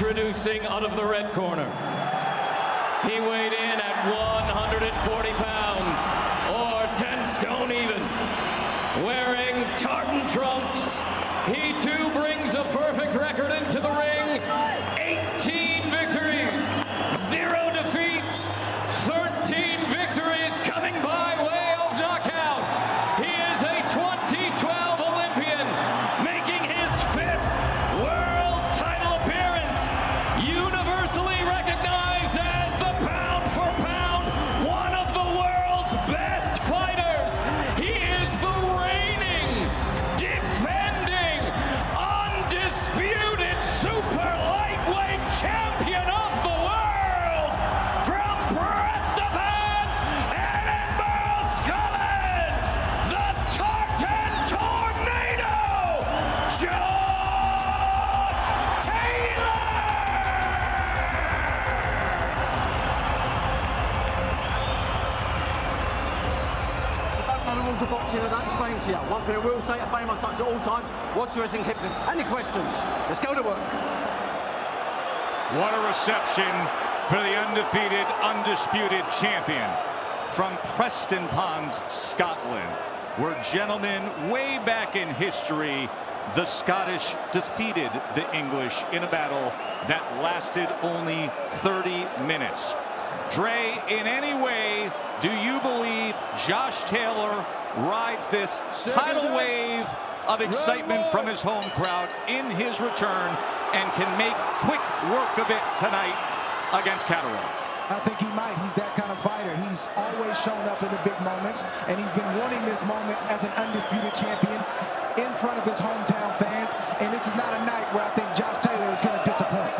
Introducing out of the red corner. He weighed in at 140 pounds, or 10 stone even. Wearing tartan trunks, he too brings a perfect record into the ring. 18 victories, 0 defeats, 13 victories coming by way of knockout. He is a 2012 Olympian, making his 5th world title appearance, universally recognized as the pound for pound, one of the world's best fighters. He is the reigning, defending, undisputed super lightweight champion of the world from Prestonpans, Edinburgh, Scotland, the Tartan Tornado, Josh Taylor! I don't know the rules of boxing, I don't explain to you. One thing I will say, I blame on such at all times. Watch your wrestling, Kipling. Any questions? Let's go to work. What a reception for the undefeated, undisputed champion from Prestonpans, Scotland, where, gentlemen, way back in history, the Scottish defeated the English in a battle that lasted only 30 minutes. Dre, in any way, do you believe Josh Taylor rides this tidal wave of excitement from his home crowd in his return and can make quick work of it tonight against Catteral? I think he might. He's that kind of fighter. He's always shown up in the big moments, and he's been wanting this moment as an undisputed champion in front of his hometown fans. And this is not a night where I think Josh Taylor is going to disappoint.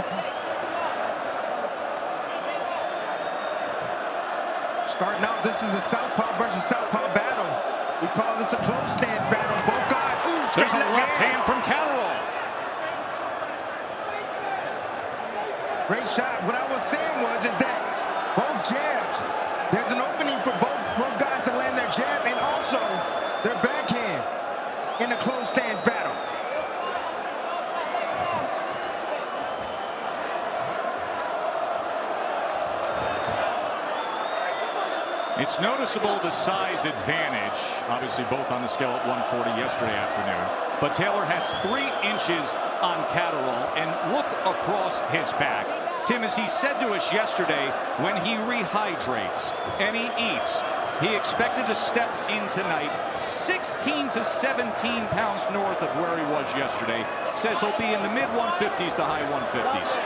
Starting out, this is a southpaw versus southpaw battle. We call this a close stance battle. Both guys, ooh, there's a left hand from Catteral. Great shot. What I was saying is that both jabs, there's an opening for both guys to land their jab and also their backhand in a close stance battle. It's noticeable the size advantage, obviously both on the scale at 140 yesterday afternoon, but Taylor has 3 inches on Catteral, and look across his back. Tim, as he said to us yesterday, when he rehydrates and he eats, he expected to step in tonight 16 to 17 pounds north of where he was yesterday. Says he'll be in the mid-150s to high 150s.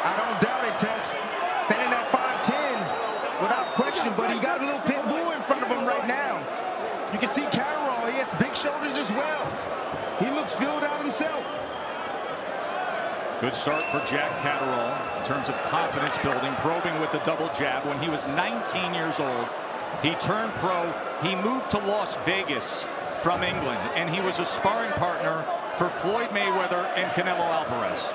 I don't doubt it, Tess. Standing at 5'10", without question, but he got a little pit bull in front of him right now. You can see Catteral, he has big shoulders as well. He looks filled out himself. Good start for Jack Catteral in terms of confidence building, probing with the double jab. When he was 19 years old, he turned pro. He moved to Las Vegas from England, and he was a sparring partner for Floyd Mayweather and Canelo Alvarez.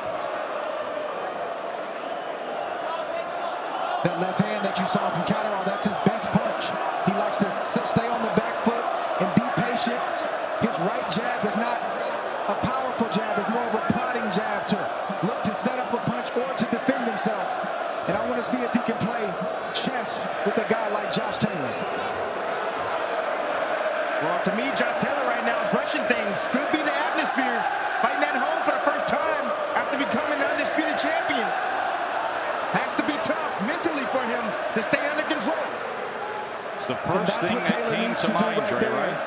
That left hand that you saw from Catteral, that's his best punch. He likes to stay on the back foot and be patient. His right jab is not a powerful jab, it's more of a prodding jab to look to set up a punch or to defend himself. And I want to see if he can play chess with a guy like Josh Taylor. Well, to me, Josh Taylor right now is rushing things. Could be the atmosphere. Fighting at home for the first time after becoming the undisputed champion. Has to be tough mentally for him to stay under control. It's the first thing that came to mind, Dre, right?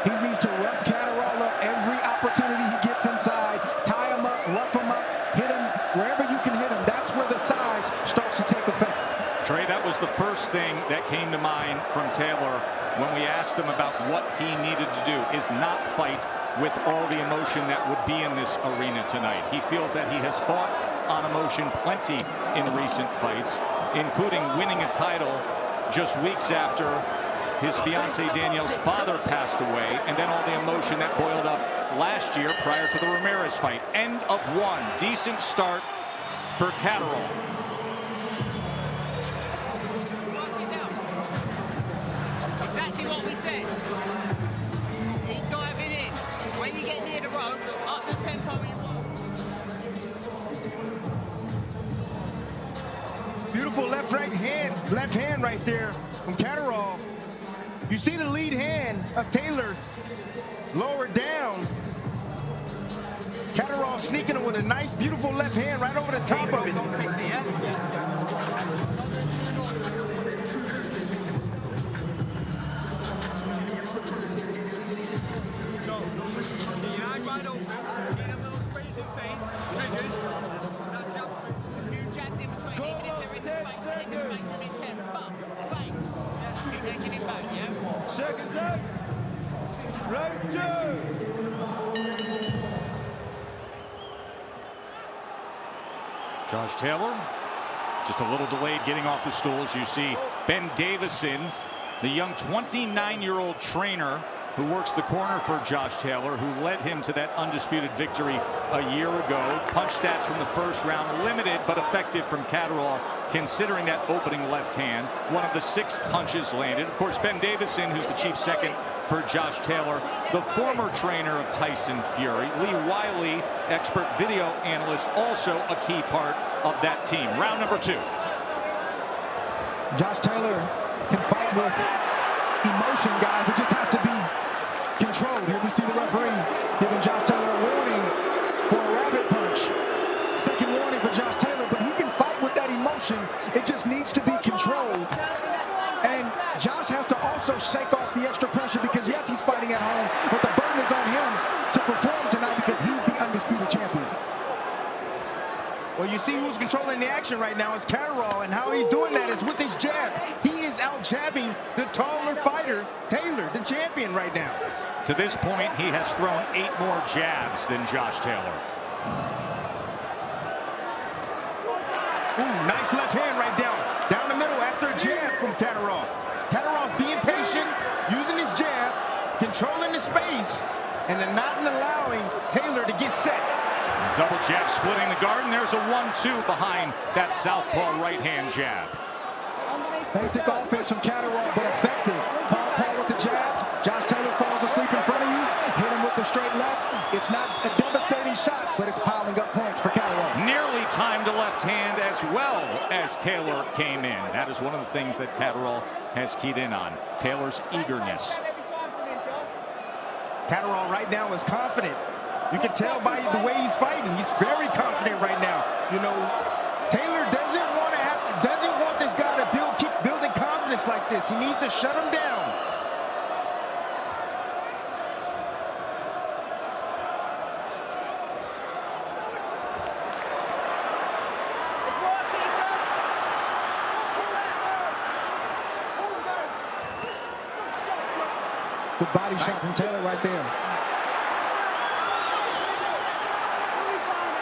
He needs to rough Catteral up every opportunity he gets inside. Tie him up, rough him up, hit him wherever you can hit him. That's where the size starts to take effect. Trey, that was the first thing that came to mind from Taylor when we asked him about what he needed to do, is not fight with all the emotion that would be in this arena tonight. He feels that he has fought on emotion plenty in recent fights, including winning a title just weeks after his fiancée Danielle's father passed away, and then all the emotion that boiled up last year prior to the Ramirez fight. End of 1. Decent start for Catteral. Exactly what we said. He's diving in. When you get near the ropes, up the tempo you want. Beautiful left hand right there from Catteral. You see the lead hand of Taylor lower down. Catteral sneaking with a nice, beautiful left hand right over the top of it. Seconds up. Round 2. Josh Taylor just a little delayed getting off the stool. As you see Ben Davison, the young 29-year-old trainer who works the corner for Josh Taylor, who led him to that undisputed victory a year ago. Punch stats from the first round, limited but effective from Catteral, considering that opening left hand. One of the 6 punches landed. Of course, Ben Davison, who's the chief second for Josh Taylor, the former trainer of Tyson Fury. Lee Wiley, expert video analyst, also a key part of that team. Round number 2. Josh Taylor can fight with emotion, guys. It just has to be controlled. Here we see the referee giving Josh Taylor a warning for a rabbit punch. Second warning for Josh Taylor, but he can fight with that emotion. It just needs to be controlled. And Josh has to also shake off the extra pressure because, yes, he's fighting at home, but the burden is on him to perform tonight because he's the undisputed champion. Well, you see who's controlling the action right now is Catteral, and how he's doing that is with his jab. He is out jabbing the taller fighter, Taylor, the champion right now. To this point, he has thrown 8 more jabs than Josh Taylor. Ooh, nice left hand right down the middle after a jab from Catteral. Catteral's being patient, using his jab, controlling the space, and then not allowing Taylor to get set. Double jab splitting the guard, and there's a 1-2 behind that southpaw right-hand jab. Basic offense from Catteral, but effective. Paul with the jab. Josh Taylor falls asleep in front of you. Hit him with the straight left. It's not a devastating shot, but it's piling up points for Catteral. Nearly timed a left hand as well as Taylor came in. That is one of the things that Catteral has keyed in on. Taylor's eagerness. Catteral right now is confident. You can tell by the way he's fighting. He's very confident right now. You know, Taylor doesn't want this guy to keep building confidence like this. He needs to shut him down. Good body shot from Taylor right there.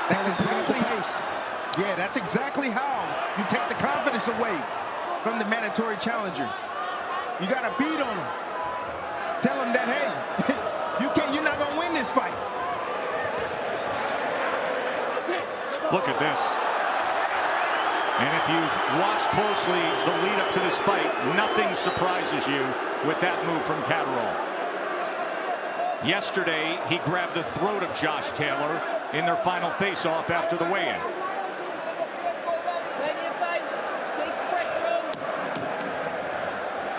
That's exactly yeah, that's exactly how you take the confidence away from the mandatory challenger. You got to beat on him. Tell him that, hey, you're not going to win this fight. Look at this. And if you've watched closely the lead up to this fight, nothing surprises you with that move from Catteral. Yesterday, he grabbed the throat of Josh Taylor in their final face-off after the weigh-in.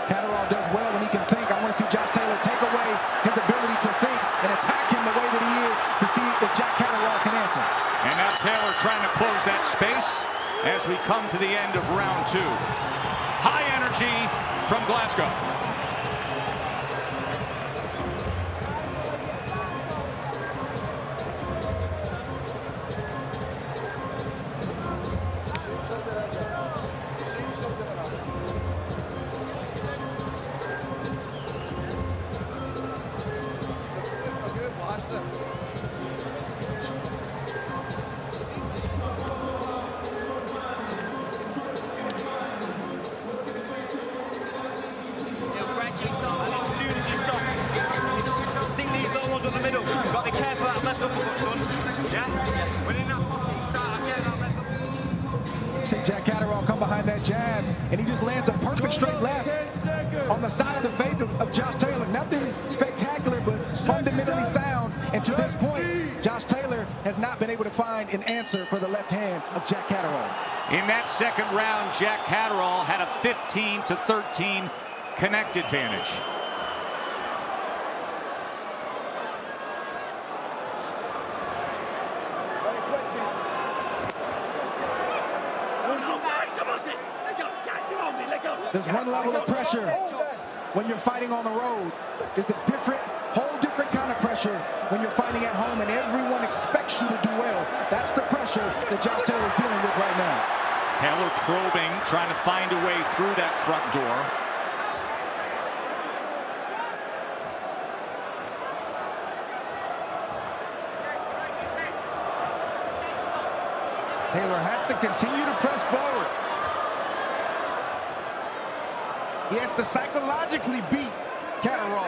Catteral does well when he can think. I want to see Josh Taylor take away his ability to think and attack him the way that he is to see if Jack Catteral can answer. And now Taylor trying to close that space as we come to the end of round 2. High energy from Glasgow. See Jack Catteral come behind that jab, and he just lands a perfect straight left on the side of the face of Josh Taylor. Nothing spectacular, but fundamentally sound. And to this point, Josh Taylor has not been able to find an answer for the left hand of Jack Catteral. In that second round, Jack Catterall had a 15-13 connect advantage. There's one level of pressure when you're fighting on the road. It's a whole different kind of pressure when you're fighting at home and everyone expects you to do well. That's the pressure that Josh Taylor is dealing with right now. Taylor probing, trying to find a way through that front door. Taylor has to continue to press forward. He has to psychologically beat Catterall.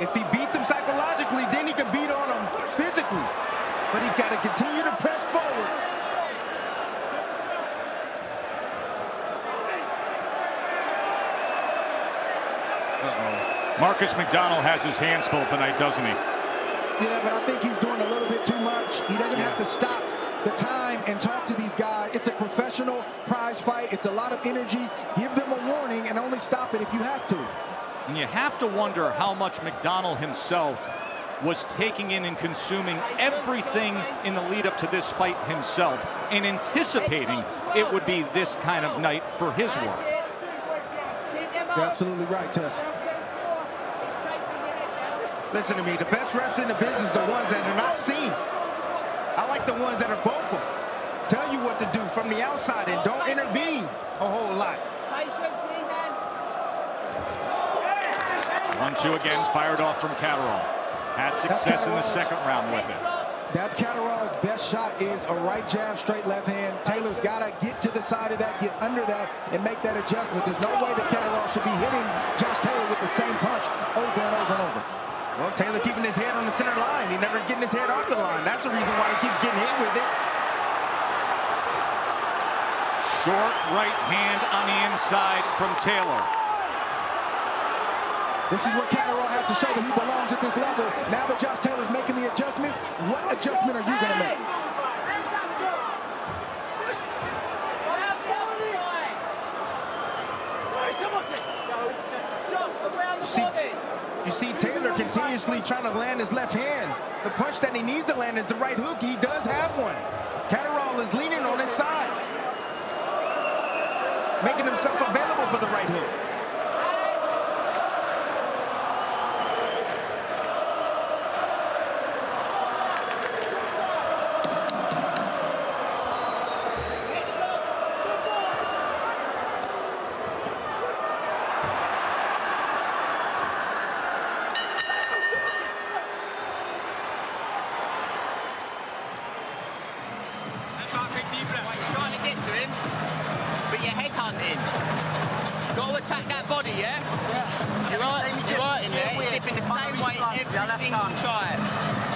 If he beats him psychologically, then he can beat on him physically. But he's got to continue to press forward. Marcus McDonald has his hands full tonight, doesn't he? Yeah, but I think he's doing a little bit too much. He doesn't have to stop the time and talk to these guys. It's a professional prize fight. It's a lot of energy. Give them a warning and only stop it if you have to. And you have to wonder how much McDonald himself was taking in and consuming everything in the lead up to this fight himself and anticipating it would be this kind of night for his work. You're absolutely right, Tess. Listen to me, the best refs in the business are the ones that are not seen. I like the ones that are vocal. Tell you what to do from the outside and don't intervene a whole lot. 1-2 again, fired off from Catterall. Had success in the second round with it. That's Catterall's best shot, is a right jab, straight left hand. Taylor's got to get to the side of that, get under that, and make that adjustment. There's no way that Catterall should be hitting Josh Taylor with the same punch over and over and over. Well, Taylor keeping his head on the center line. He never getting his head off the line. That's the reason why he keeps getting hit with it. Short right hand on the inside from Taylor. This is where Catterall has to show that he belongs at this level. Now that Josh Taylor's making the adjustment, what adjustment are you going to make? You see Taylor continuously trying to land his left hand. The punch that he needs to land is the right hook. He does have one. Catterall is leaning on his side, making himself available for the right hook.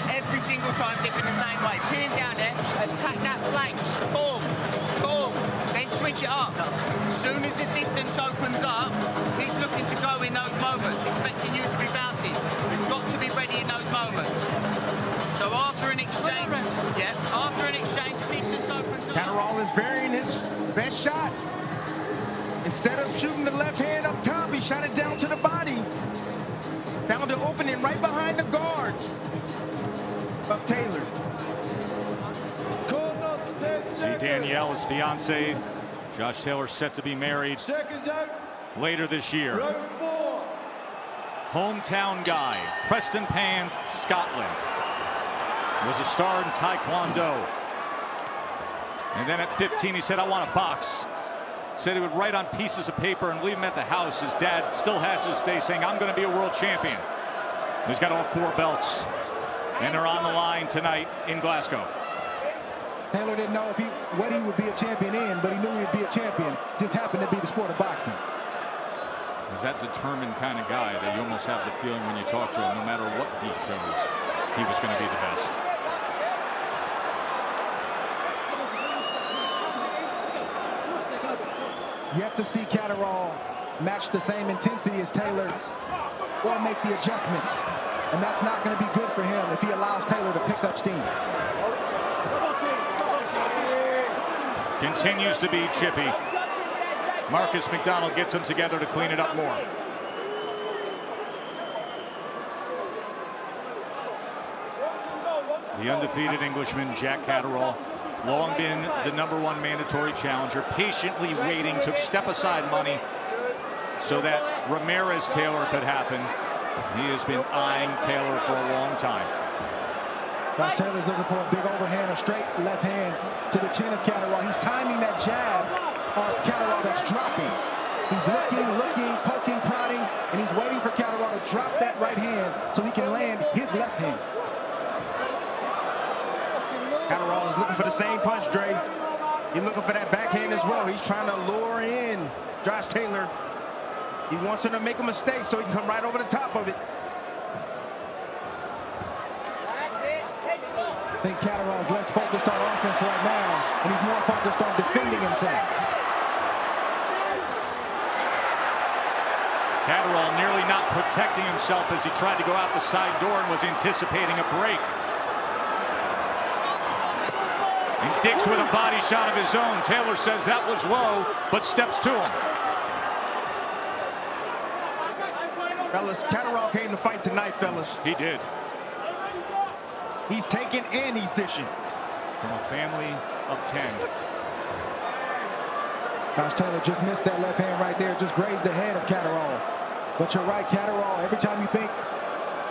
Every single time, dipping the same way. Pin him down there, attack that flank. Boom, boom. Then switch it up. As soon as the distance opens up, he's looking to go in those moments, expecting you to be bounty. You've got to be ready in those moments. So after an exchange, after an exchange, distance opens up. Catterall is varying his best shot. Instead of shooting the left hand up top, he shot it down to the body. Found an opening right behind the guards of Taylor. See Danielle, his fiance. Josh Taylor set to be married later this year. Hometown guy, Preston Pans, Scotland. Was a star in Taekwondo. And then at 15, he said, I want to box. Said he would write on pieces of paper and leave him at the house. His dad still has his day saying, I'm going to be a world champion. He's got all 4 belts. And they're on the line tonight in Glasgow. Taylor didn't know what he would be a champion in, but he knew he'd be a champion. Just happened to be the sport of boxing. He's that determined kind of guy that you almost have the feeling when you talk to him, no matter what he chose, he was going to be the best. Yet to see Catterall match the same intensity as Taylor or make the adjustments. And that's not going to be good for him if he allows Taylor to pick up steam. Continues to be chippy. Marcus McDonald gets them together to clean it up more. The undefeated Englishman, Jack Catterall, long been the #1 mandatory challenger, patiently waiting, took step-aside money so that Ramirez Taylor could happen. He has been eyeing Taylor for a long time. Josh Taylor's looking for a big overhand, a straight left hand to the chin of Catterall. He's timing that jab of Catterall that's dropping. He's looking, poking, prodding, and he's waiting for Catterall to drop that right hand so he can land his left hand. Catterall is looking for the same punch, Dre. He's looking for that backhand as well. He's trying to lure in Josh Taylor. He wants him to make a mistake so he can come right over the top of it. I think Catterall is less focused on offense right now, and he's more focused on defending himself. Catterall nearly not protecting himself as he tried to go out the side door and was anticipating a break. And Dix with a body shot of his own. Taylor says that was low, but steps to him. Fellas, Catterall came to fight tonight, fellas. He did. He's taking and he's dishing. From a family of 10. Josh Taylor just missed that left hand right there, just grazed the head of Catterall. But you're right, Catterall, every time you think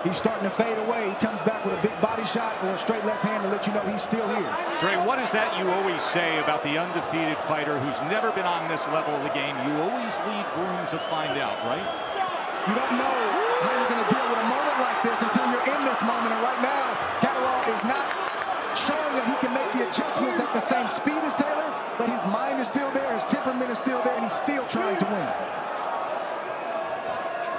he's starting to fade away, he comes back with a big body shot or a straight left hand to let you know he's still here. Dre, what is that you always say about the undefeated fighter who's never been on this level of the game? You always leave room to find out, right? You don't know how you're going to deal with a moment like this until you're in this moment. And right now, Catterall is not showing that he can make the adjustments at the same speed as Taylor, but his mind is still there, his temperament is still there, and he's still trying to win.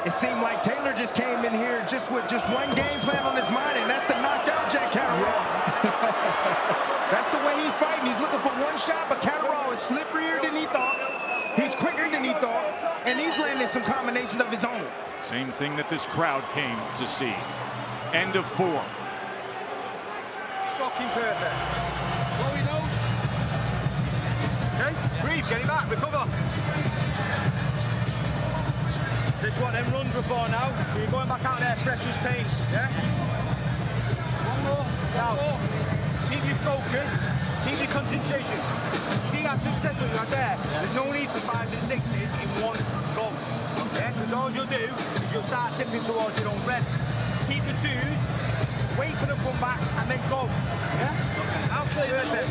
It seemed like Taylor just came in here just with one game plan on his mind, and that's to knock out Jack Catterall. Yes. That's the way he's fighting. He's looking for one shot, but Catterall is slipperier than he thought. He's quicker than he thought, and he's landing some combination of his own. Same thing that this crowd came to see. End of 4. Fucking perfect. Blow your nose. Okay, breathe, get him back, recover. This is what them runs before now. So you're going back out there, stress his pace, yeah? One more. Now, keep your focus, keep your concentration. See that successful you had there? There's no need for 5s and 6s in one go. Yeah? Because all you'll do is you'll start tipping towards your own red. Keep the 2s, wait for the comeback, and then go. Yeah? I'll show you that.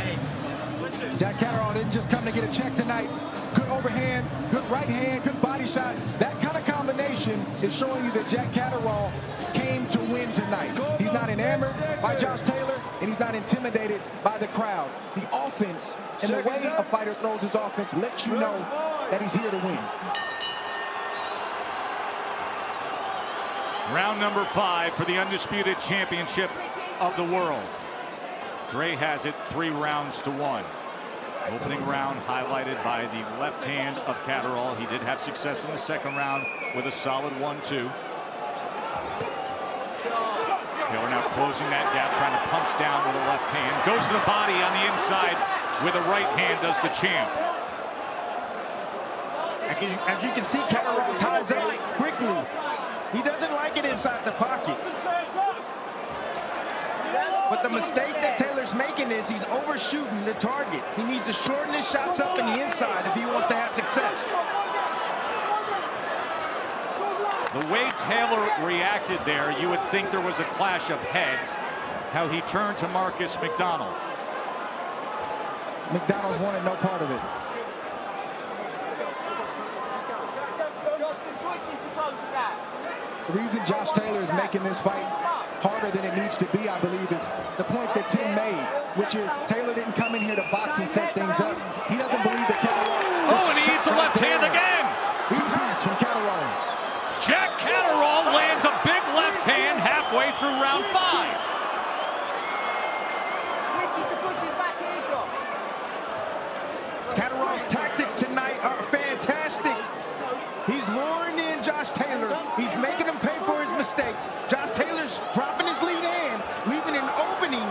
Listen. Jack Catterall didn't just come to get a check tonight. Good overhand, good right hand, good body shot. That kind of combination is showing you that Jack Catterall came to win tonight. He's not enamored by Josh Taylor, and he's not intimidated by the crowd. The offense and the way a fighter throws his offense lets you know that he's here to win. Round number 5 for the undisputed championship of the world. Dre has it 3 rounds to 1. Opening round highlighted by the left hand of Catterall. He did have success in the second round with a solid 1-2. Taylor now closing that gap, trying to punch down with a left hand. Goes to the body on the inside with a right hand, does the champ. As you can see, Catterall ties up quickly. He doesn't like it inside the pocket. But the mistake that Taylor's making is he's overshooting the target. He needs to shorten his shots up in the inside if he wants to have success. The way Taylor reacted there, you would think there was a clash of heads. How he turned to Marcus McDonald. McDonald wanted no part of it. The reason Josh Taylor is making this fight harder than it needs to be, I believe, is the point that Tim made, which is Taylor didn't come in here to box and set things up. He doesn't believe that Catterall. Oh, and he hits a left hand again. He's nice from Catterall. Jack Catterall lands a big left hand halfway through round 5. Catterall's tactics tonight are fantastic. He's luring in Josh Taylor. He's making him pay for his mistakes. Josh Taylor's dropping his lead hand, leaving an opening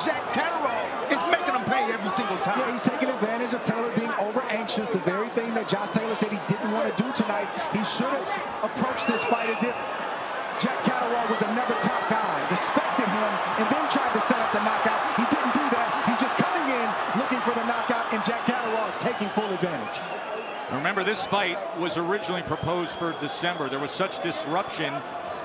Jack Catterall is making him pay every single time. Yeah, he's taking advantage of Taylor being over-anxious, the very thing that Josh Taylor said he didn't want to do tonight. He should have approached this fight as if Jack Catterall was another top guy, respected him, and then tried to set up the knockout. He didn't do that. He's just coming in, looking for the knockout, and Jack Catterall is taking full advantage. Remember, this fight was originally proposed for December. There was such disruption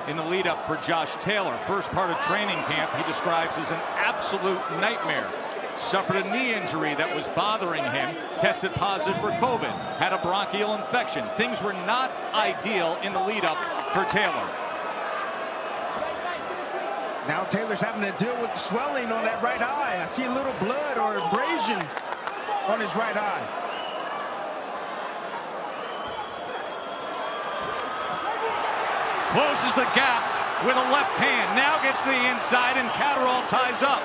in the lead up for Josh Taylor. First part of training camp he describes as an absolute nightmare. Suffered a knee injury that was bothering him, tested positive for COVID, had a bronchial infection. Things were not ideal in the lead up for Taylor. Now Taylor's having to deal with swelling on that right eye. I see a little blood or abrasion on his right eye. Closes the gap with a left hand. Now gets to the inside and Catterall ties up.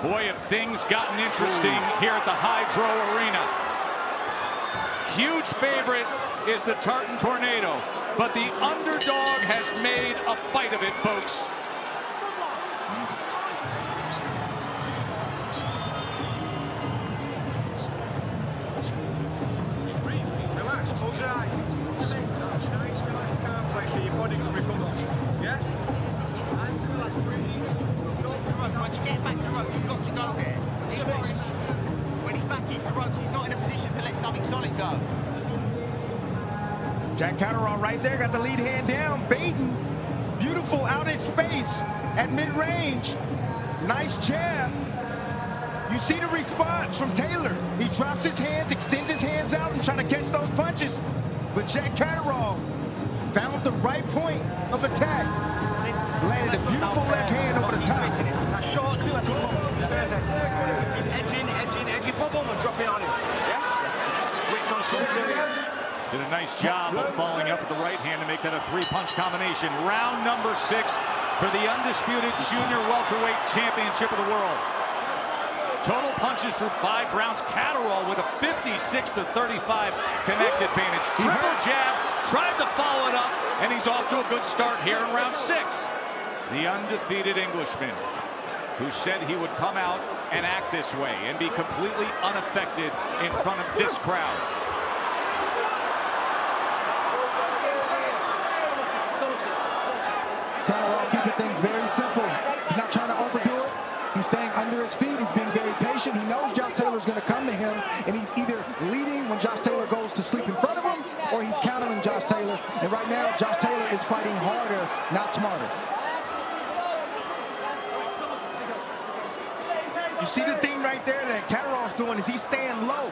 Boy, have things gotten interesting here at the Hydro Arena. Huge favorite is the Tartan Tornado, but the underdog has made a fight of it, folks. Relax, close your eyes. Nice, relax, calm place so your body can recover. Yeah? Nice and relax, breathe. Once you get back to the ropes, you've got to go there. When his back hits the ropes, he's not in a position to let something solid go. Jack Catterall right there, got the lead hand down, baiting. Beautiful out in space at mid-range. Nice jab. You see the response from Taylor. He drops his hands, extends his hands out and trying to catch those punches. But Jack Catterall found the right point of attack. Landed a beautiful left hand over the top. Short too, edging, boom, and dropping on him. Yeah? Switch on something. Did a nice job of following up with the right hand to make that a three-punch combination. Round number 6 for the undisputed junior welterweight championship of the world. Total punches through 5 rounds. Catterall with a 56-35 connect advantage. Triple jab, tried to follow it up, and he's off to a good start here in round 6. The undefeated Englishman, who said he would come out and act this way and be completely unaffected in front of this crowd. Catterall keeping things very simple. He's not trying to overdo it. He's staying under his feet. He's being very patient. He knows Josh Taylor's going to come to him, and he's either leading when Josh Taylor goes to sleep in front of him, or he's countering Josh Taylor. And right now, Josh Taylor is fighting harder, not smarter. You see the thing right there that Catterall's doing is he's staying low.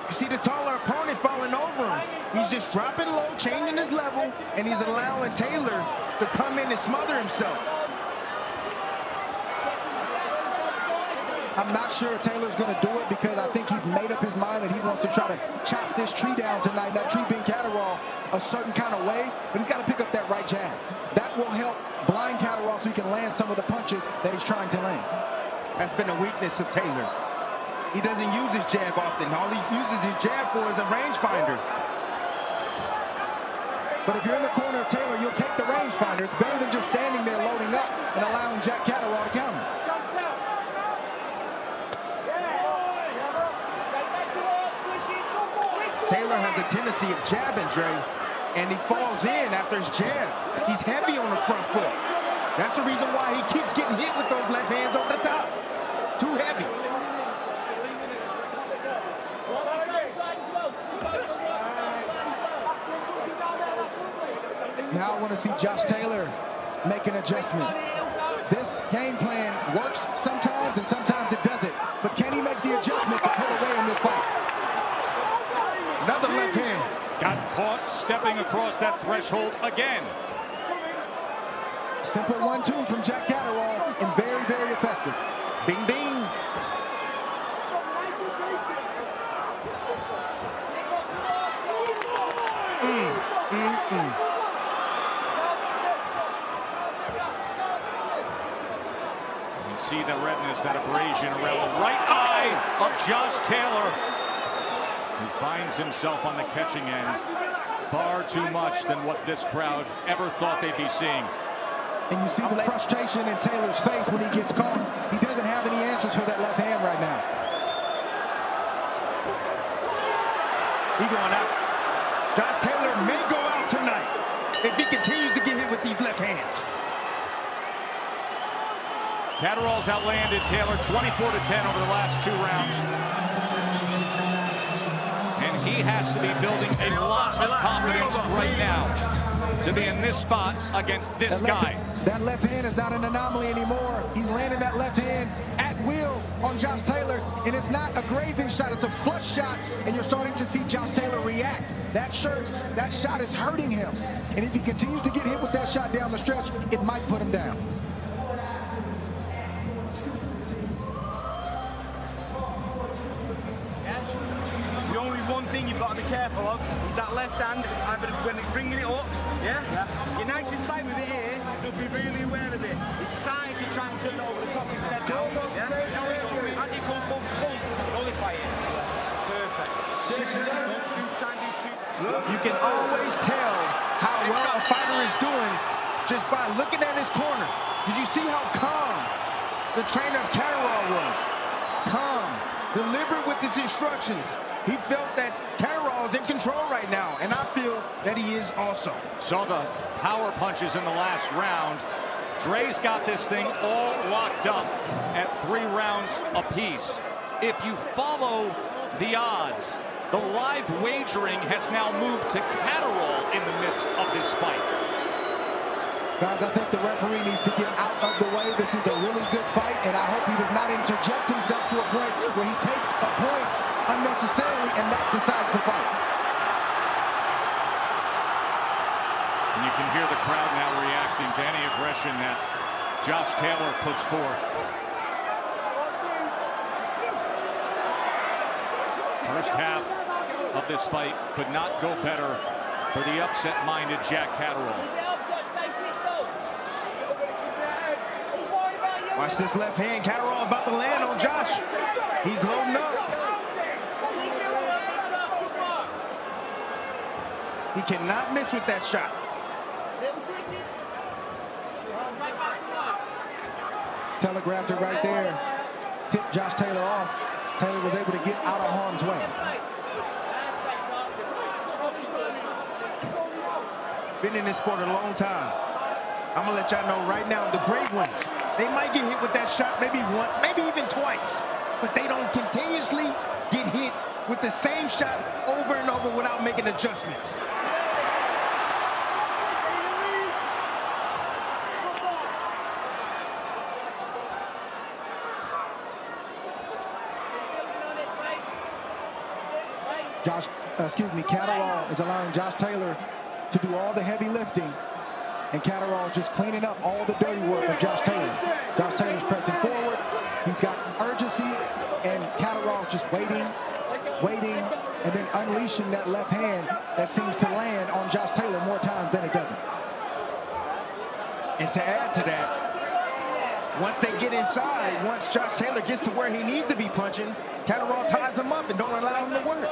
You see the taller opponent falling over him. He's just dropping low, changing his level, and he's allowing Taylor to come in and smother himself. I'm not sure Taylor's going to do it because I think he's made up his mind that he wants to try to chop this tree down tonight. That tree being Catterall a certain kind of way, but he's got to pick up that right jab. That will help blind Catterall so he can land some of the punches that he's trying to land. That's been a weakness of Taylor. He doesn't use his jab often. All he uses his jab for is a rangefinder. But if you're in the corner of Taylor, you'll take the rangefinder. It's better than just standing there loading up and allowing Jack Catterall to counter. Taylor has a tendency of jabbing, Dre, and he falls in after his jab. He's heavy on the front foot. That's the reason why he keeps getting hit with those left hands over the top. Too heavy. Now I want to see Josh Taylor make an adjustment. This game plan works sometimes and sometimes it doesn't. But can he make the adjustment to pull away in this fight? Another left hand. Got caught stepping across that threshold again. Simple 1-2 from Jack Catterall and very, very effective. Bing, bing. see the redness, that abrasion around the right eye of Josh Taylor, who finds himself on the catching end far too much than what this crowd ever thought they'd be seeing. And you see the frustration in Taylor's face when he gets caught. He doesn't have any answers for that left hand right now. He going out. Josh Taylor may go out tonight if he continues to get hit with these left hands. Catterall's outlanded Taylor 24-10 over the last 2 rounds. And he has to be building a lot of confidence right now to be in this spot against this guy. That left hand is not an anomaly anymore. He's landing that left hand at will on Josh Taylor, and it's not a grazing shot, it's a flush shot, and you're starting to see Josh Taylor react. That shot is hurting him, and if he continues to get hit with that shot down the stretch, it might put him down. The only one thing you've got to be careful of is that left hand, when it's bringing it up, yeah? You're nice and tight with it here, just be really aware of it. It's starting to try and turn it over the top instead now, yeah? So as you come, boom, nullify it. Perfect. Don't try and do too... You can always tell how well a fighter is doing just by looking at his corner. Did you see how calm the trainer of Catterall was? Calm, deliberate with his instructions. He felt that Catterall is in control right now, and I feel that he is also. Saw the power punches in the last round. Dre's got this thing all locked up at 3 rounds apiece. If you follow the odds, the live wagering has now moved to Catterall in the midst of this fight. Guys, I think the referee needs to get out of the way. This is a really good fight, and I hope he does not interject himself to a point where he takes a point unnecessarily, and that decides the fight. And you can hear the crowd now reacting to any aggression that Josh Taylor puts forth. First half of this fight could not go better for the upset-minded Jack Catterall. Watch this left hand. Catterall about to land on Josh. He's loading up. He cannot miss with that shot. Telegraphed it right there. Tipped Josh Taylor off. Taylor was able to get out of harm's way. Been in this sport a long time. I'm gonna let y'all know right now, the great ones, they might get hit with that shot maybe once, maybe even twice, but they don't continuously get hit with the same shot over and over without making adjustments. Catterall is allowing Josh Taylor to do all the heavy lifting, and Catterall is just cleaning up all the dirty work of Josh Taylor. Josh Taylor's pressing forward. He's got urgency, and Catterall's just waiting, and then unleashing that left hand that seems to land on Josh Taylor more times than it doesn't. And to add to that, once they get inside, once Josh Taylor gets to where he needs to be punching, Catterall ties him up and don't allow him to work.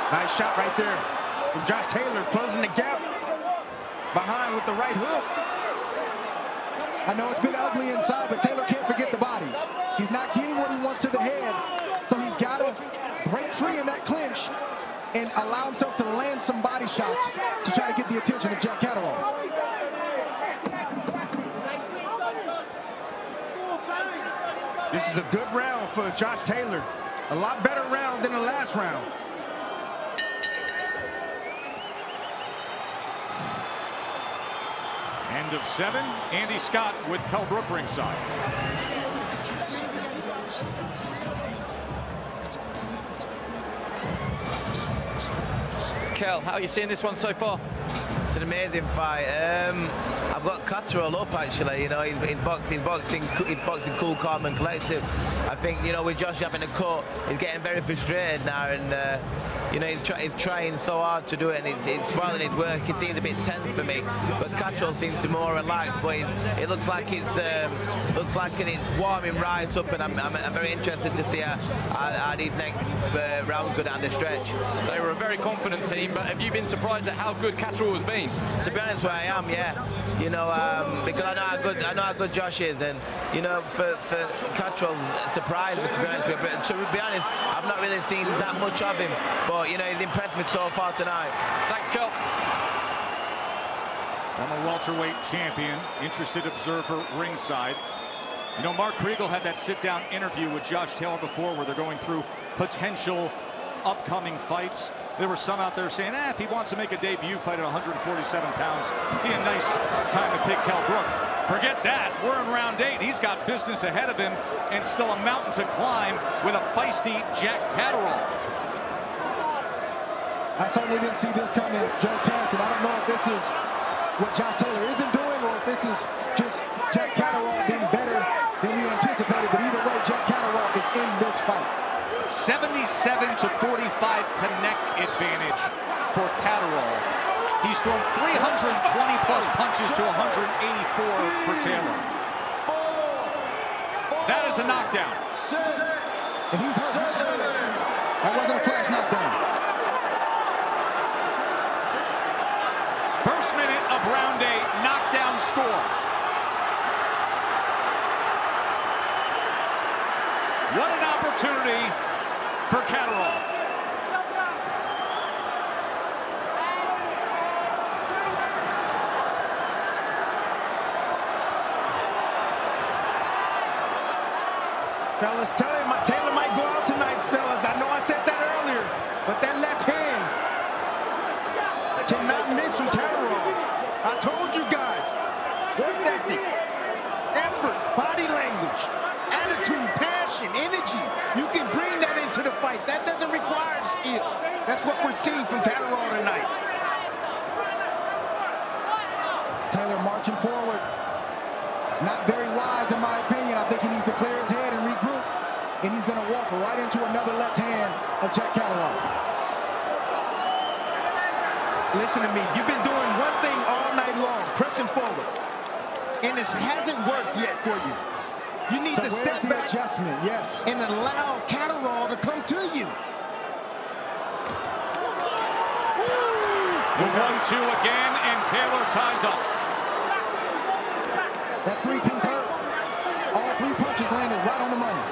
Nice shot right there from Josh Taylor, closing the gap behind with the right hook. I know it's been ugly inside, but Taylor can't forget the body. He's not getting what he wants to the head, so he's got to break free in that clinch and allow himself to land some body shots to try to get the attention of Jack Catterall. This is a good round for Josh Taylor. A lot better round than the last round. End of 7. Andy Scott with Kell Brook ringside. Kell, how are you seeing this one so far? an amazing fight. I've got Catteral up actually. You know, he's boxing cool, calm, and collective. I think, you know, with Josh having a cut, he's getting very frustrated now, and you know, he's trying so hard to do it, and it's spoiling his work. He seems a bit tense for me, but Catteral seems to more relaxed. But it looks like it's warming right up, and I'm very interested to see how these next rounds go down the stretch. They were a very confident team, but have you been surprised at how good Catteral has been? To be honest, I am, yeah. You know, because I know how good Josh is, and you know, for Catteral's surprised me, to be honest with you. But to be honest, I've not really seen that much of him, but you know, he's impressed me so far tonight. Thanks, Kel. Former welterweight champion, interested observer ringside. You know, Mark Kriegel had that sit-down interview with Josh Taylor before, where they're going through potential upcoming fights. There were some out there saying, if he wants to make a debut fight at 147 pounds, be a nice time to pick Kell Brook. Forget that. We're in round 8. He's got business ahead of him and still a mountain to climb with a feisty Jack Catteral. I certainly didn't see this coming, Joe Tess, and I don't know if this is what Josh Taylor isn't doing or if this is just Jack Catteral being better than we anticipated, but either way, Jack Catteral is in this fight. 77-45 connect advantage for Catteral. He's thrown 320-plus punches to 184 for Taylor. That is a knockdown. And he's hurt. That wasn't a flash knockdown. First minute of round 8, knockdown score. What an opportunity for Catteral. Fellas, Taylor might go out tonight, fellas. I know I said that earlier, but that left hand cannot miss from Catteral. I told you guys, work ethic, effort, body language, attitude, passion, energy. You can bring that into the fight. That doesn't require skill. That's what we're seeing from Catteral tonight. Taylor marching forward. Not very wise, in my opinion. I think he needs to clear his head and regroup. And he's going to walk right into another left hand of Jack Catteral. Listen to me. You've been doing one thing all night long, pressing forward. And it hasn't worked yet for you. You need to step back, adjustment, yes, and allow Catteral to come to you. 1-2 again, and Taylor ties up. That three-piece hurt. All 3 punches landed right on the money.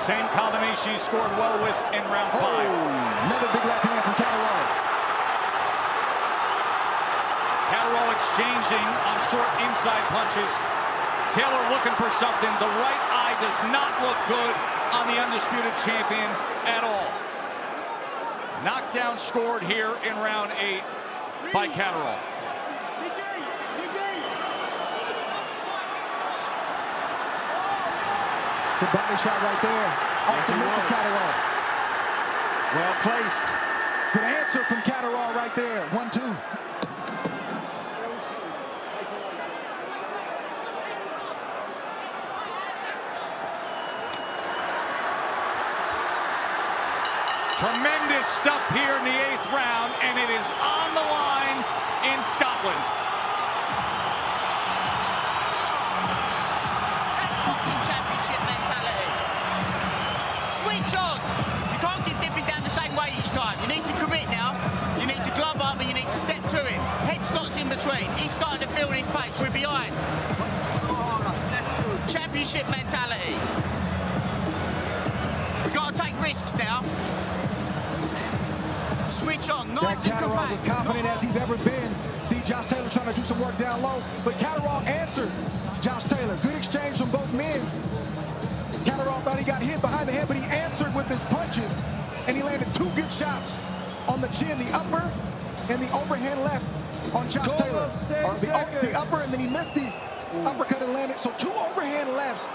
Same combination he scored well with in round 5. Another big left hand from Catteral. Catteral exchanging on short inside punches. Taylor looking for something. The right eye does not look good on the undisputed champion at all. Knockdown scored here in round 8 by Catteral. Good body shot right there. Optimistic Catteral. Well placed. Good answer from Catteral right there. 1-2. Tremendous stuff here in the 8th round, and it is on the line in Scotland. That's boxing championship mentality. Switch on. You can't keep dipping down the same way each time. You need to commit now. You need to glove up and you need to step to him. Head slots in between. He's starting to feel his pace. We're behind. Championship mentality. We've got to take risks now. Switch on, nice Jack Catteral is as confident as he's ever been. See Josh Taylor trying to do some work down low, but Catteral answered Josh Taylor. Good exchange from both men. Catteral thought he got hit behind the head, but he answered with his punches, and he landed 2 good shots on the chin, the upper and the overhand left on Josh Taylor. Or the upper, and then he missed the uppercut and landed. So 2 overhand lefts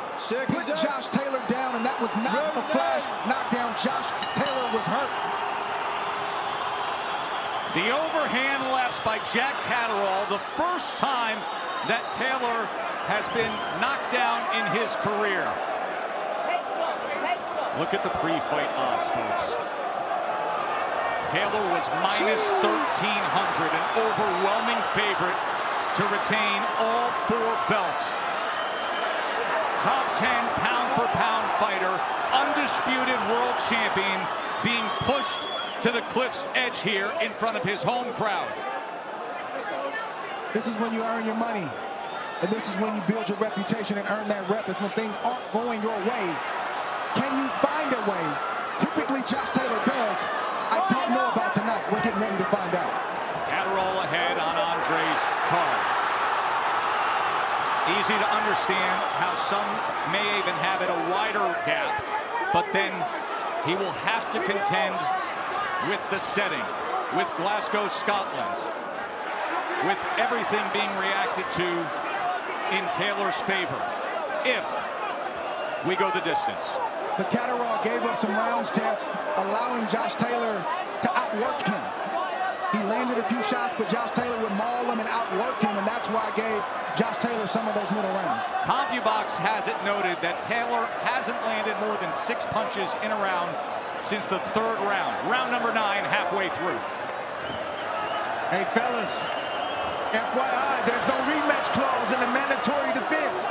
put Josh Taylor down, and that was not a flash knockdown. Josh Taylor was hurt. The overhand lefts by Jack Catterall, the first time that Taylor has been knocked down in his career. Look at the pre-fight odds, folks. Taylor was minus 1,300, an overwhelming favorite to retain all 4 belts. Top 10 pound-for-pound fighter, undisputed world champion, being pushed to the cliff's edge here in front of his home crowd. This is when you earn your money. And this is when you build your reputation and earn that rep. It's when things aren't going your way. Can you find a way? Typically, Josh Taylor does. I don't know about tonight. We're getting ready to find out. Catterall ahead on Andre's card. Easy to understand how some may even have it a wider gap, but then he will have to contend with the setting, with Glasgow, Scotland, with everything being reacted to in Taylor's favor, if we go the distance. But Catterall gave up some rounds test, allowing Josh Taylor to outwork him. He landed a few shots, but Josh Taylor would maul him and outwork him, and that's why I gave Josh Taylor some of those middle rounds. CompuBox has it noted that Taylor hasn't landed more than 6 punches in a round since the 3rd round. Round number 9, halfway through. Hey, fellas, FYI, there's no rematch clause in the mandatory defense.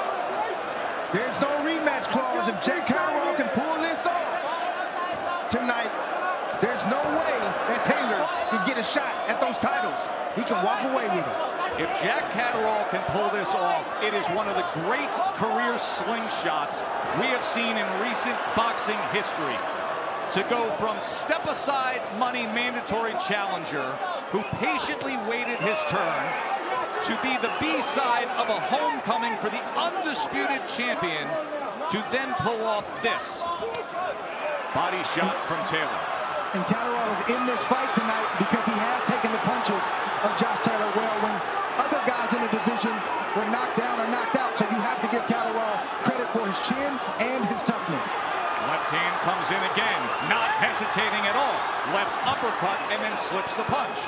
There's no rematch clause. If Jack Catterall can pull this off tonight, there's no way that Taylor can get a shot at those titles. He can walk away with it. If Jack Catterall can pull this off, it is one of the great career slingshots we have seen in recent boxing history. To go from step-aside money mandatory challenger who patiently waited his turn to be the B-side of a homecoming for the undisputed champion to then pull off this. Body shot from Taylor. And Catterall is in this fight tonight because he has taken the punches of Josh Taylor well when other guys in the division were knocked down or knocked out. So you have to give Catterall credit for his chin and his toughness. Left hand comes in again, not hesitating at all. Left uppercut and then slips the punch.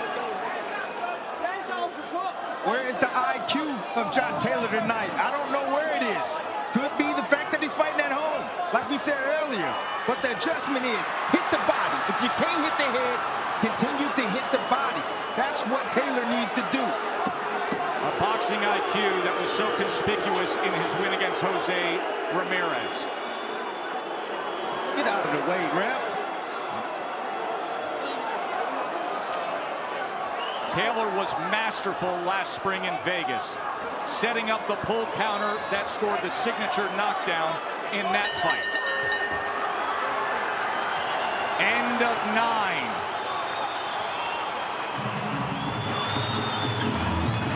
Where is the IQ of Josh Taylor tonight? I don't know where it is. Could be the fact that he's fighting at home, like we said earlier. But the adjustment is hit the body. If you can't hit the head, continue to hit the body. That's what Taylor needs to do. A boxing IQ that was so conspicuous in his win against Jose Ramirez. Get out of the way, ref. Taylor was masterful last spring in Vegas, setting up the pull counter that scored the signature knockdown in that fight. End of 9.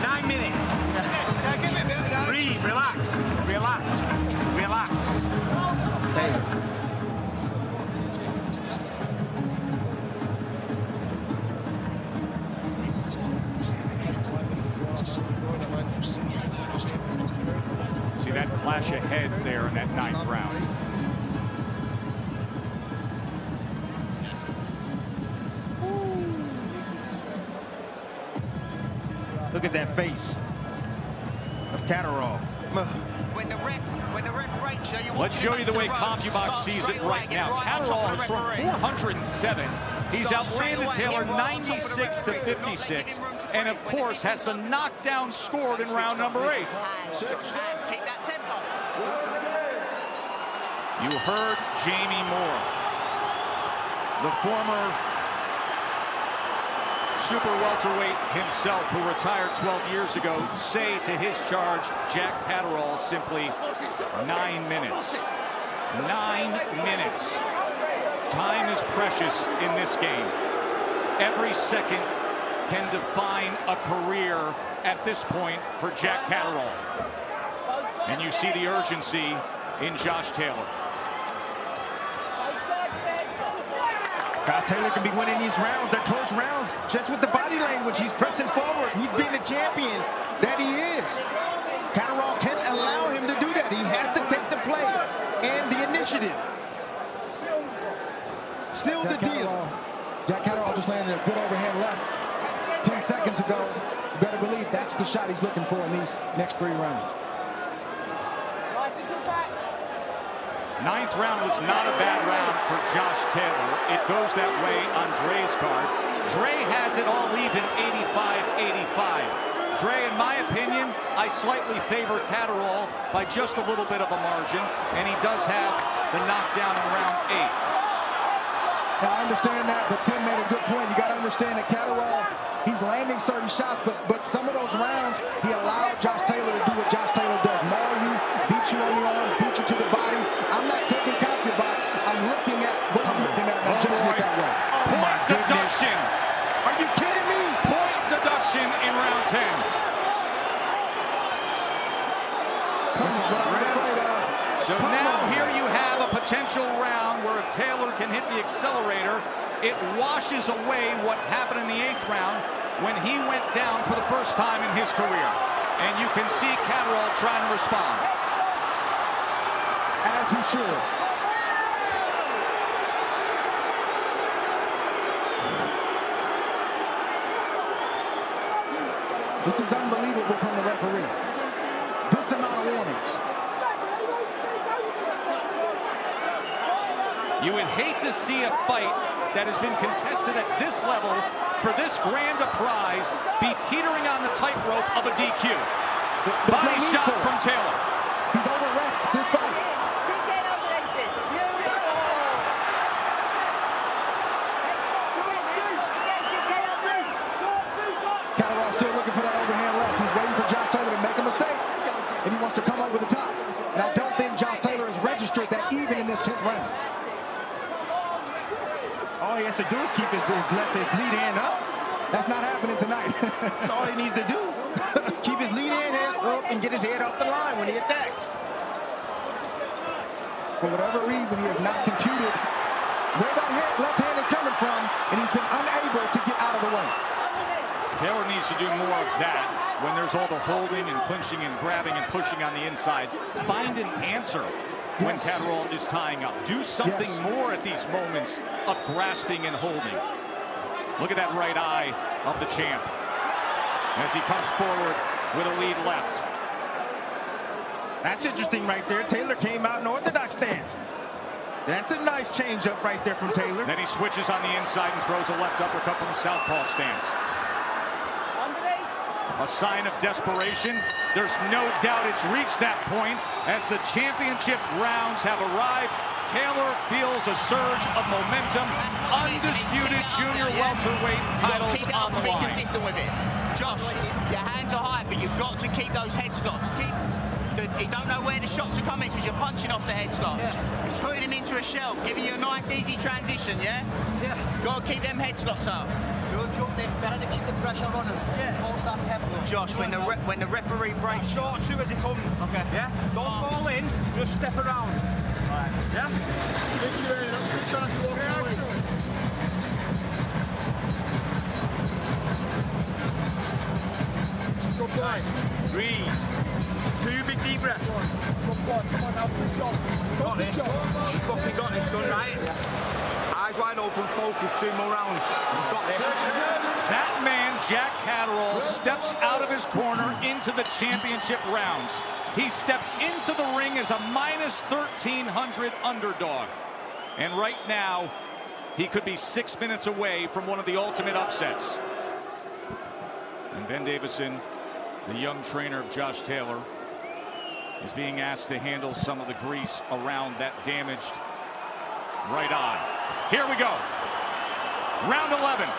9 minutes. Breathe, relax, relax, relax. Taylor. See that clash of heads there in that 9th round. Look at that face of Catterall. When the ref breaks you, Let's show you the way CompuBox sees it right now. Catterall has thrown 407. He's outlanded Taylor 96 to 56, and of course has the knockdown scored in round number 8. Keep that tempo. You heard Jamie Moore, the former super welterweight himself who retired 12 years ago, say to his charge, Jack Catterall, simply 9 minutes. 9 minutes. Time is precious in this game. Every second can define a career at this point for Jack Catterall. And you see the urgency in Josh Taylor. Josh Taylor can be winning these rounds, they're close rounds, just with the body language. He's pressing forward. He's being the champion that he is. Catterall can't allow him to do that. He has to take the play and the initiative. Seal the deal. Jack Catterall just landed a good overhand left. 10 seconds ago, you better believe that's the shot he's looking for in these next 3 rounds. Ninth round was not a bad round for Josh Taylor. It goes that way on Dre's card. Dre has it all even, 85-85. Dre, in my opinion, I slightly favor Catteral by just a little bit of a margin, and he does have the knockdown in round 8. Now, I understand that, but Tim made a good point. You got to understand that Catteral, he's landing certain shots, but some of those rounds, he allowed Josh Taylor to do what Josh Taylor does. Maul you, beat you on the arm, beat you to the body. I'm not taking Box. I'm looking at what I'm looking at, and I'm judging it that way. Oh, my deductions. Are you kidding me? Point deduction in round 10. This is what I was afraid of. So now here you have a potential round where if Taylor can hit the accelerator, it washes away what happened in the 8th round when he went down for the first time in his career. And you can see Catteral trying to respond. As he should. This is unbelievable from the referee. This amount of warnings. You would hate to see a fight that has been contested at this level for this grand a prize be teetering on the tightrope of a DQ. Body shot from Taylor. He's over ref this fight. Catteral still looking for that overhand left. He's waiting for Josh Taylor to make a mistake, and he wants to come over the top. And I don't think Josh Taylor has registered that even in this 10th round. All he has to do is keep his lead hand up. That's not happening tonight. That's all he needs to do. Keep his lead hand up and get his head off the line when he attacks. For whatever reason, he has not computed where that left hand is coming from, and he's been unable to get out of the way. Taylor needs to do more of that when there's all the holding and clinching and grabbing and pushing on the inside. Find an answer when Catteral is tying up. Do something more at these moments of grasping and holding. Look at that right eye of the champ as he comes forward with a lead left. That's interesting right there. Taylor came out in orthodox stance. That's a nice change up right there from Taylor. Then he switches on the inside and throws a left uppercut from the southpaw stance. A sign of desperation. There's no doubt it's reached that point as the championship rounds have arrived. Taylor feels a surge of momentum. Undisputed junior welterweight titles on the line. Be consistent with it. Josh, your hands are high, but you've got to keep those head slots. You don't know where the shots are coming because you're punching off the head slots. It's putting him into a shell, giving you a nice, easy transition, yeah? Yeah. Got to keep them head slots up. Better to keep the pressure on him. Force that tempo. Josh, when the referee breaks short two as it comes. Okay. Yeah. Don't fall in. Just step around. Right. Yeah. Switch your head up. Switch on as you walk away. Good boy. Breathe. 2 big deep breaths. Come on now. Switch on. Got this. Fucking got this done right. Eyes wide open, focus, 2 more rounds. You've got this. That man, Jack Catteral, steps out of his corner into the championship rounds. He stepped into the ring as a minus 1,300 underdog. And right now, he could be 6 minutes away from one of the ultimate upsets. And Ben Davison, the young trainer of Josh Taylor, is being asked to handle some of the grease around that damaged right eye. Here we go. Round 11.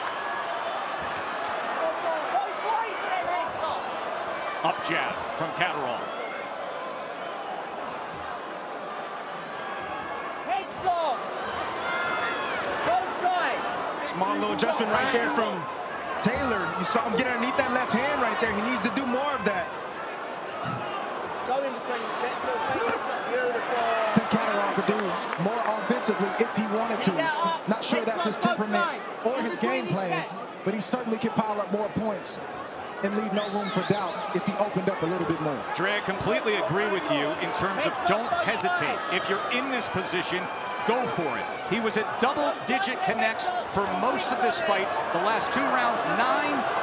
Up jab from Catteral. Small little adjustment right there from Taylor. You saw him get underneath that left hand right there. He needs to do more of that. I think Catteral could do more offensively if he wanted to. Not sure that's his temperament or his game plan, but he certainly can pile up more points and leave no room for doubt if he opened up a little bit more. Dre, I completely agree with you in terms of don't hesitate. If you're in this position, go for it. He was at double-digit connects for most of this fight. The last 2 rounds, 9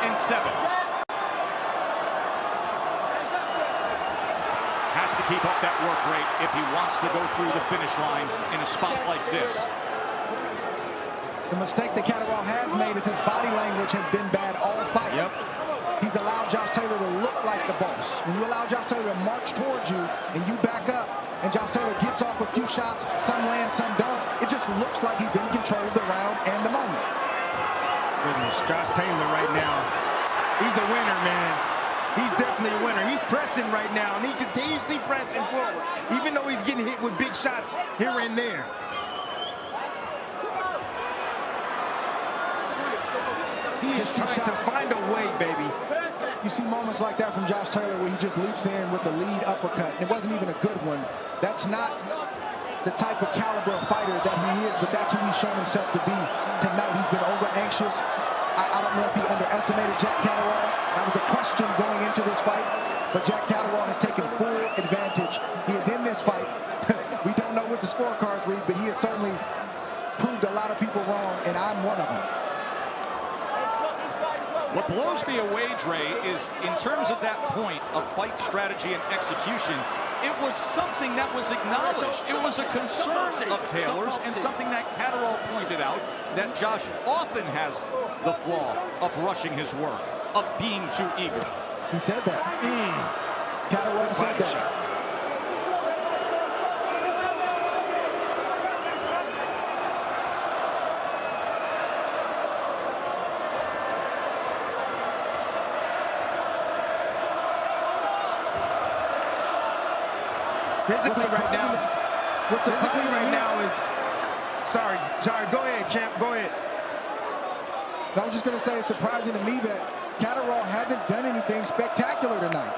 and 7. Has to keep up that work rate if he wants to go through the finish line in a spot like this. The mistake that Catteral has made is his body language has been bad all fight. Yep. He's allowed Josh Taylor to look like the boss. When you allow Josh Taylor to march towards you and you back up and Josh Taylor gets off a few shots, some land, some don't, it just looks like he's in control of the round and the moment. Goodness, Josh Taylor right now, he's a winner, man. He's definitely a winner. He's pressing right now, and he's continuously pressing forward, even though he's getting hit with big shots here and there. He is trying to find a way, baby. You see moments like that from Josh Taylor where he just leaps in with the lead uppercut. It wasn't even a good one. That's not the type of caliber of fighter that he is, but that's who he's shown himself to be tonight. He's been over anxious. I don't know if he underestimated Jack Catteral. That was a question going into this fight, but Jack Catteral has taken full advantage. He is in this fight. We don't know what the scorecards read, but he has certainly proved a lot of people wrong, and I'm one of them. What blows me away, Dre, is in terms of that point of fight strategy and execution, it was something that was acknowledged. It was a concern of Taylor's and something that Catteral pointed out, that Josh often has the flaw of rushing his work, of being too eager. He said that. Catteral said that. Physically right now is, sorry, go ahead, champ, go ahead. I was just going to say it's surprising to me that Catteral hasn't done anything spectacular tonight.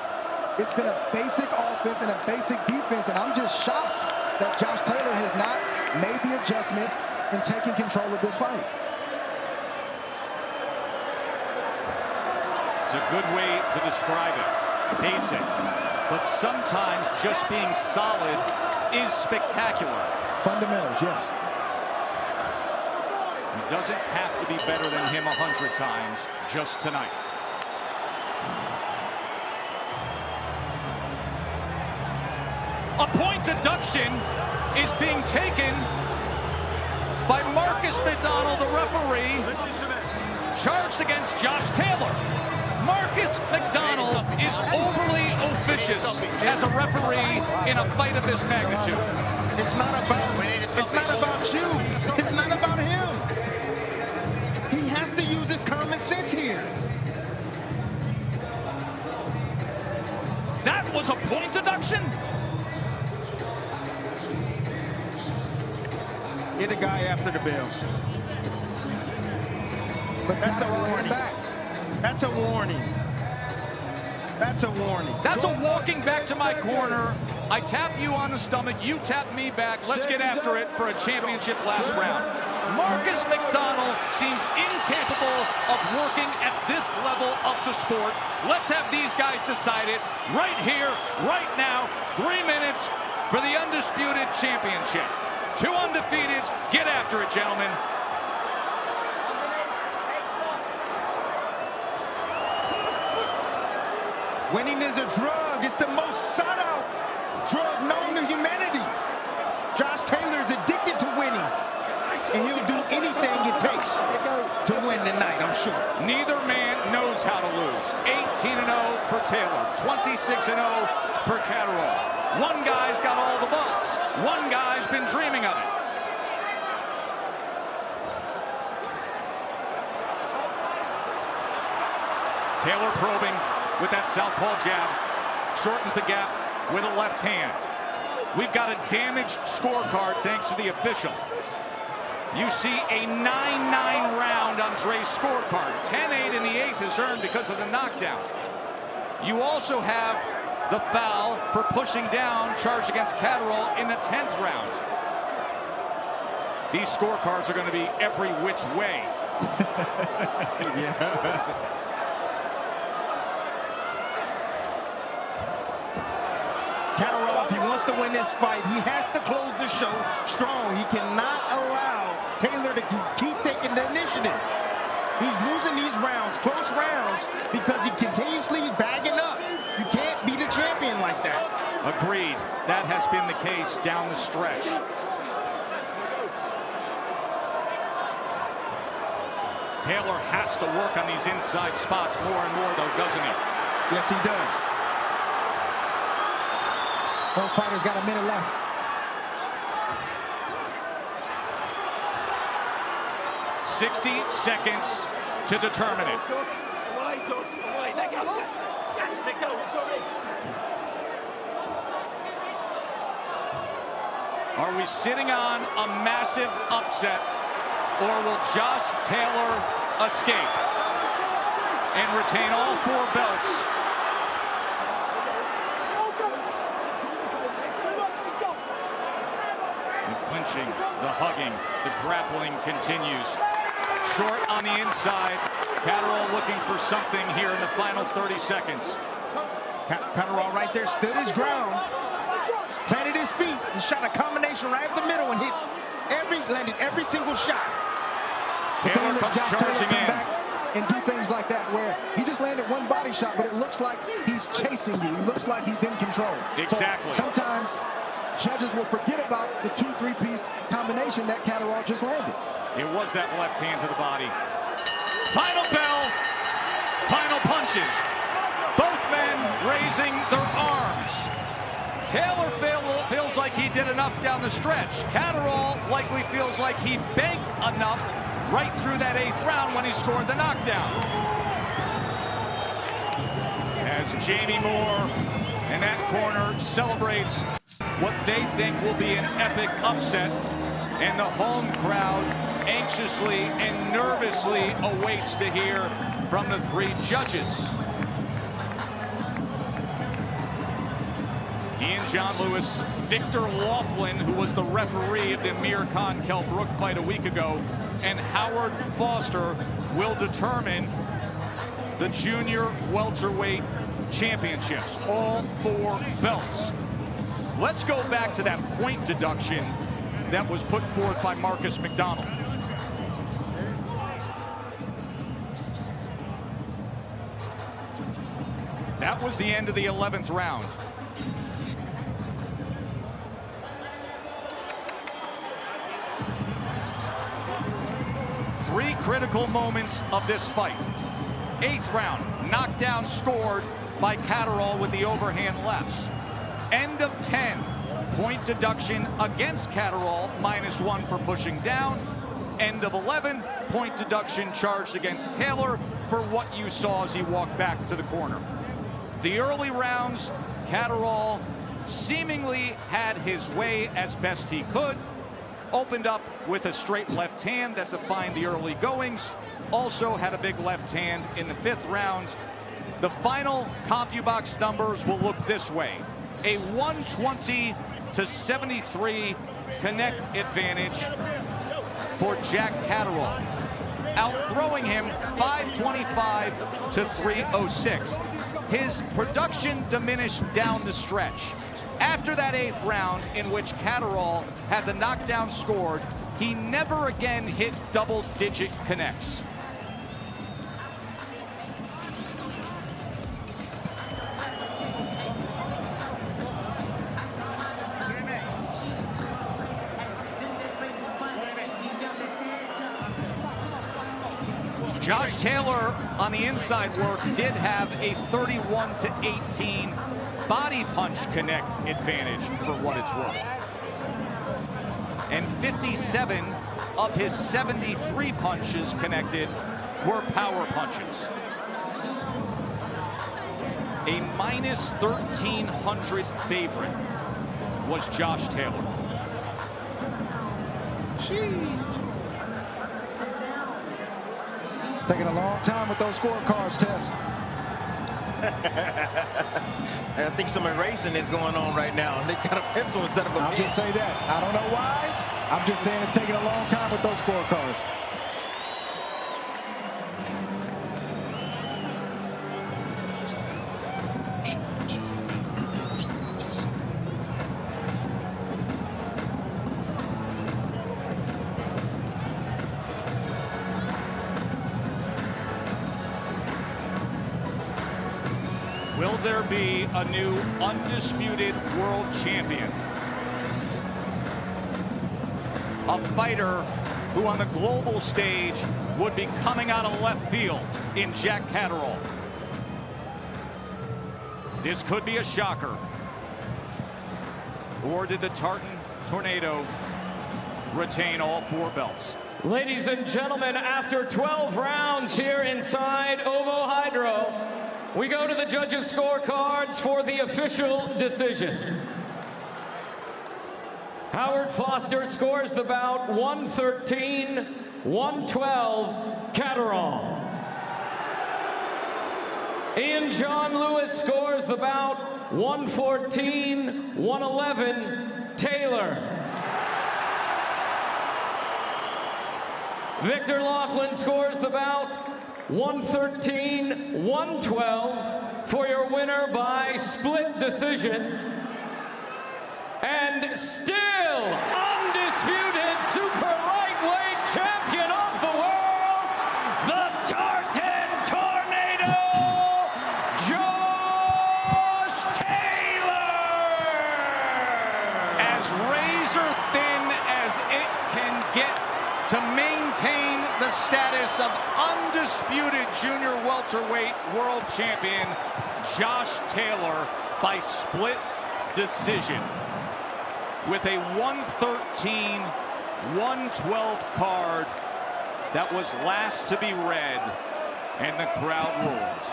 It's been a basic offense and a basic defense, and I'm just shocked that Josh Taylor has not made the adjustment in taking control of this fight. It's a good way to describe it. Basic. But sometimes just being solid is spectacular. Fundamentals, yes. He doesn't have to be better than him 100 times just tonight. A point deduction is being taken by Marcus McDonald, the referee, charged against Josh Taylor. Marcus McDonald is overly officious as a referee in a fight of this magnitude. It's not about you. It's not about him. He has to use his common sense here. That was a point deduction? Get the guy after the bell. But that's a warning. That's a warning. That's a warning. That's a walking back to my corner. I tap you on the stomach, you tap me back. Let's get after it for a championship last round. Marcus McDonald seems incapable of working at this level of the sport. Let's have these guys decide it right here, right now. 3 minutes for the undisputed championship. 2 undefeateds. Get after it, gentlemen. Winning is a drug. It's the most sought-out drug known to humanity. Josh Taylor is addicted to winning, and he'll do anything it takes to win tonight, I'm sure. Neither man knows how to lose. 18-0 for Taylor, 26-0 for Catteral. One guy's got all the buzz. One guy's been dreaming of it. Taylor probing with that southpaw jab, shortens the gap with a left hand. We've got a damaged scorecard thanks to the official. You see a 9-9 round on Dre's scorecard. 10-8 in the 8th is earned because of the knockdown. You also have the foul for pushing down charged against Catteral in the 10th round. These scorecards are going to be every which way. Yeah. Catteral, if he wants to win this fight, he has to close the show strong. He cannot allow Taylor to keep taking the initiative. He's losing these rounds, close rounds, because he continuously bagging up. You can't beat a champion like that. Agreed. That has been the case down the stretch. Taylor has to work on these inside spots more and more, though, doesn't he? Yes, he does. Both fighters got a minute left. "60 seconds to determine it." Are we sitting on a massive upset, or will Josh Taylor escape and retain all 4 belts? The clinching, the hugging, the grappling continues. Short on the inside. Catteral looking for something here in the final 30 seconds. Catteral right there stood his ground, planted his feet, and shot a combination right up the middle and landed every single shot. Taylor comes charging in. Back and do things like that where he just landed one body shot, but it looks like he's chasing you. He looks like he's in control. Exactly. So sometimes judges will forget about the 2-3-piece combination that Catteral just landed. It was that left hand to the body. Final bell. Final punches. Both men raising their arms. Taylor feels like he did enough down the stretch. Catteral likely feels like he banked enough right through that 8th round when he scored the knockdown. As Jamie Moore in that corner celebrates what they think will be an epic upset, and the home crowd anxiously and nervously awaits to hear from the 3 judges. Ian John Lewis, Victor Laughlin, who was the referee of the Amir Khan Kell Brook fight a week ago, and Howard Foster will determine the junior welterweight championships, all 4 belts. Let's go back to that point deduction that was put forth by Marcus McDonald. That was the end of the 11th round. Three critical moments of this fight. 8th round, knockdown scored by Catteral with the overhand lefts. End of 10, point deduction against Catteral, -1 for pushing down. End of 11, point deduction charged against Taylor for what you saw as he walked back to the corner. The early rounds, Catteral seemingly had his way as best he could. Opened up with a straight left hand that defined the early goings. Also had a big left hand in the 5th round. The final CompuBox numbers will look this way. A 120-73 connect advantage for Jack Catteral. Outthrowing him 525-306. His production diminished down the stretch. After that 8th round, in which Catteral had the knockdown scored, he never again hit double-digit connects. Josh Taylor on the inside work did have a 31-18 body punch connect advantage for what it's worth. And 57 of his 73 punches connected were power punches. A -1,300 favorite was Josh Taylor. Jeez. Taking a long time with those scorecards, Tess. I think some erasing is going on right now. They got a pencil instead of a pen. I'll just say that. I don't know why. I'm just saying it's taking a long time with those scorecards. Will there be a new undisputed world champion? A fighter who on the global stage would be coming out of left field in Jack Catteral. This could be a shocker. Or did the Tartan Tornado retain all 4 belts? Ladies and gentlemen, after 12 rounds here inside Ovo Hydro, we go to the judges' scorecards for the official decision. Howard Foster scores the bout 113-112 Catteral. Ian John Lewis scores the bout 114-111 Taylor. Victor Laughlin scores the bout 113-112 for your winner by split decision. And still undisputed super lightweight champion of the world, the Tartan Tornado, Josh Taylor! As razor thin as it can get to maintain the status of undisputed junior welterweight world champion, Josh Taylor by split decision. With a 113-112 card that was last to be read, and the crowd roars.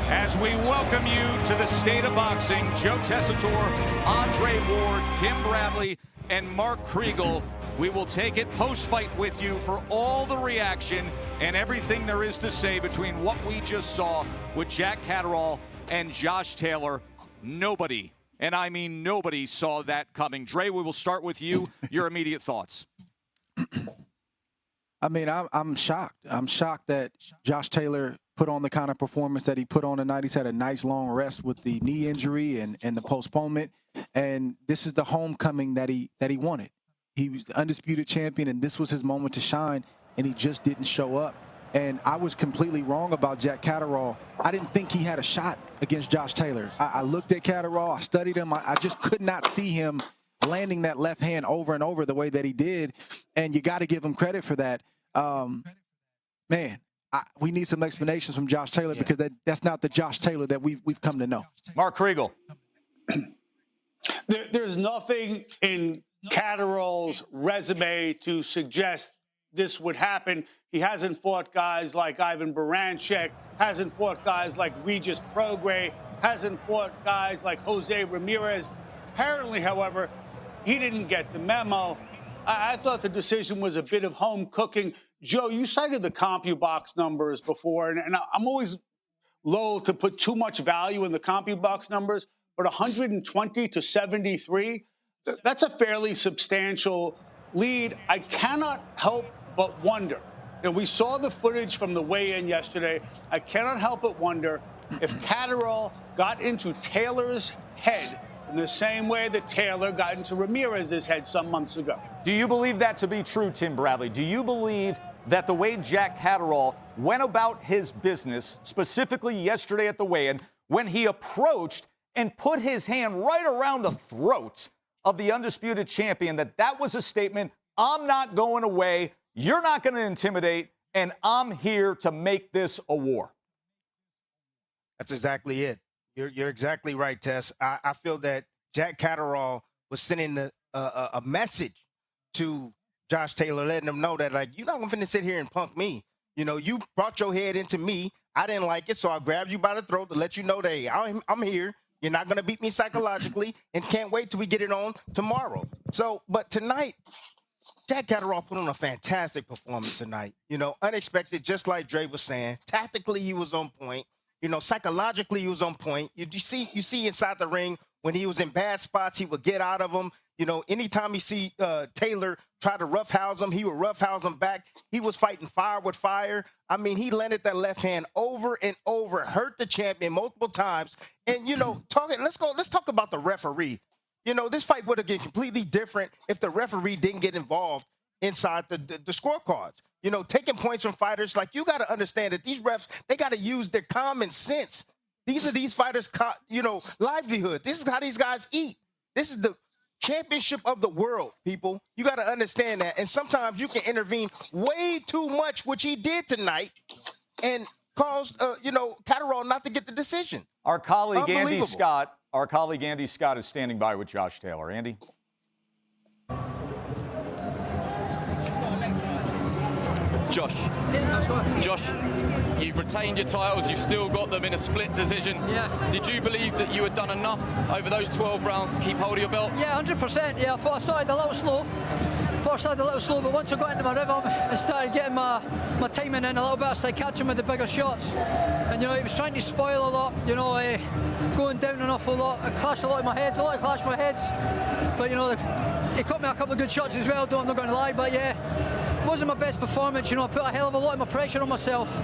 As we welcome you to the state of boxing, Joe Tessitore, Andre Ward, Tim Bradley, and Mark Kriegel, we will take it post-fight with you for all the reaction and everything there is to say between what we just saw with Jack Catteral and Josh Taylor. Nobody, and I mean nobody, saw that coming. Dre, we will start with you. Your immediate thoughts. I mean, I'm shocked. I'm shocked that Josh Taylor put on the kind of performance that he put on tonight. He's had a nice long rest with the knee injury and the postponement. And this is the homecoming that he wanted. He was the undisputed champion, and this was his moment to shine, and he just didn't show up. And I was completely wrong about Jack Catteral. I didn't think he had a shot against Josh Taylor. I looked at Catteral, I studied him. I just could not see him landing that left hand over and over the way that he did. And you got to give him credit for that. Man, we need some explanations from Josh Taylor, because that's not the Josh Taylor that we've come to know. Mark Kriegel. There's nothing in Catterall's resume to suggest this would happen. He hasn't fought guys like Ivan Baranchek, hasn't fought guys like Regis Prograis, hasn't fought guys like Jose Ramirez. Apparently, however, he didn't get the memo. I thought the decision was a bit of home cooking. Joe, you cited the CompuBox numbers before, and I'm always loath to put too much value in the CompuBox numbers, but 120 to 73, that's a fairly substantial lead. I cannot help but wonder, and we saw the footage from the weigh-in yesterday, I cannot help but wonder if Catteral got into Taylor's head in the same way that Taylor got into Ramirez's head some months ago. Do you believe that to be true, Tim Bradley? Do you believe that the way Jack Catteral went about his business, specifically yesterday at the weigh-in, when he approached and put his hand right around the throat of the undisputed champion, that was a statement, I'm not going away, you're not going to intimidate, and I'm here to make this a war? That's exactly it. You're exactly right, Tess. I feel that Jack Catteral was sending a message to Josh Taylor, letting him know that, like, you're not going to sit here and punk me. You know, you brought your head into me. I didn't like it, so I grabbed you by the throat to let you know that, hey, I'm here. You're not going to beat me psychologically, and can't wait till we get it on tomorrow. So, but tonight, Jack Catteral put on a fantastic performance tonight. You know, unexpected, just like Dre was saying. Tactically, he was on point. You know, psychologically, he was on point. You see inside the ring, when he was in bad spots, he would get out of them. You know, anytime you see Taylor try to roughhouse him, he would roughhouse him back. He was fighting fire with fire. I mean, he landed that left hand over and over, hurt the champion multiple times. And, you know, let's talk about the referee. You know, this fight would have been completely different if the referee didn't get involved inside the scorecards. You know, taking points from fighters, like, you got to understand that these refs, they got to use their common sense. These are these fighters, you know, livelihood. This is how these guys eat. This is the championship of the world, people. You got to understand that. And sometimes you can intervene way too much, which he did tonight, and caused, you know, Catteral not to get the decision. Our colleague Andy Scott is standing by with Josh Taylor. Andy? Josh, you've retained your titles, you've still got them in a split decision. Yeah. Did you believe that you had done enough over those 12 rounds to keep hold of your belts? Yeah, 100%. Yeah, I thought I started a little slow. But once I got into my rhythm and started getting my timing in a little bit, I started catching with the bigger shots. And, you know, he was trying to spoil a lot, you know, going down an awful lot. I clashed a lot of my heads, But, you know, he caught me a couple of good shots as well, I'm not going to lie. But, yeah, it wasn't my best performance. You know, I put a hell of a lot of my pressure on myself.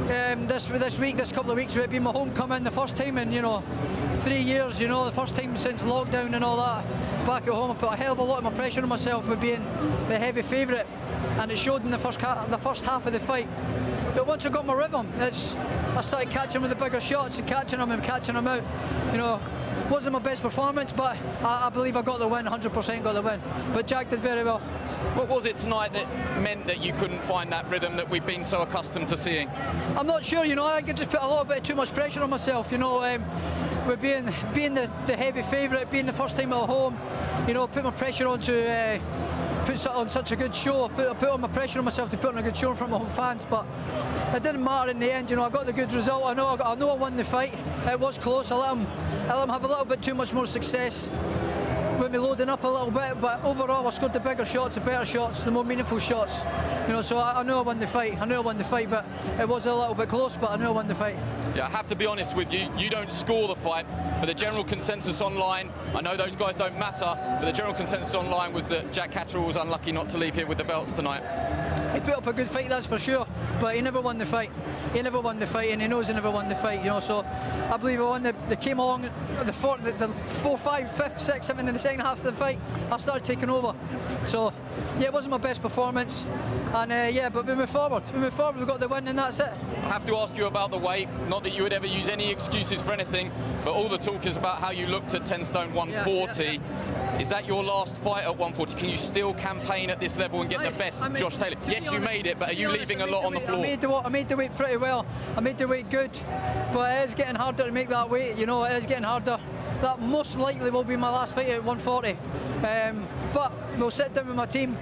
This couple of weeks, with it being my homecoming, the first time in, you know, 3 years, you know, the first time since lockdown and all that, back at home, I put a hell of a lot of my pressure on myself with being the heavy favourite, and it showed in the first half of the fight. But once I got my rhythm, I started catching with the bigger shots and catching them out. You know, wasn't my best performance, but I believe I got the win, 100% got the win. But Jack did very well. What was it tonight that meant that you couldn't find that rhythm that we've been so accustomed to seeing? I'm not sure, you know, I think I just put a little bit too much pressure on myself, you know, with being the heavy favourite, being the first time at home, you know, put my pressure on to put on such a good show. I put all my pressure on myself to put on a good show in front of my home fans, but it didn't matter in the end. You know, I got the good result. I know I won the fight. It was close. I let him have a little bit too much more success with me loading up a little bit, but overall I scored the bigger shots, the better shots, the more meaningful shots. You know, so I know I won the fight. But it was a little bit close, but I know I won the fight. Yeah, I have to be honest with you, you don't score the fight, but the general consensus online, I know those guys don't matter, but the general consensus online was that Jack Catteral was unlucky not to leave here with the belts tonight. He put up a good fight, that's for sure, but he never won the fight. He never won the fight, and he knows he never won the fight, you know, so I believe I won. They came along the 4, 5, 5th, 6th, 7th in the second half of the fight. I started taking over. So, yeah, it wasn't my best performance, and yeah, but we move forward. We got the win, and that's it. I have to ask you about the weight, not that you would ever use any excuses for anything, but all the talk is about how you looked at 10 stone 140. Yeah. Is that your last fight at 140? Can you still campaign at this level and get the best Josh Taylor? Yes, you made it, but are you leaving a lot on the floor? I made the weight pretty well. I made the weight good, but it is getting harder to make that weight. You know, it is getting harder. That most likely will be my last fight at 140. But we'll sit down with my team.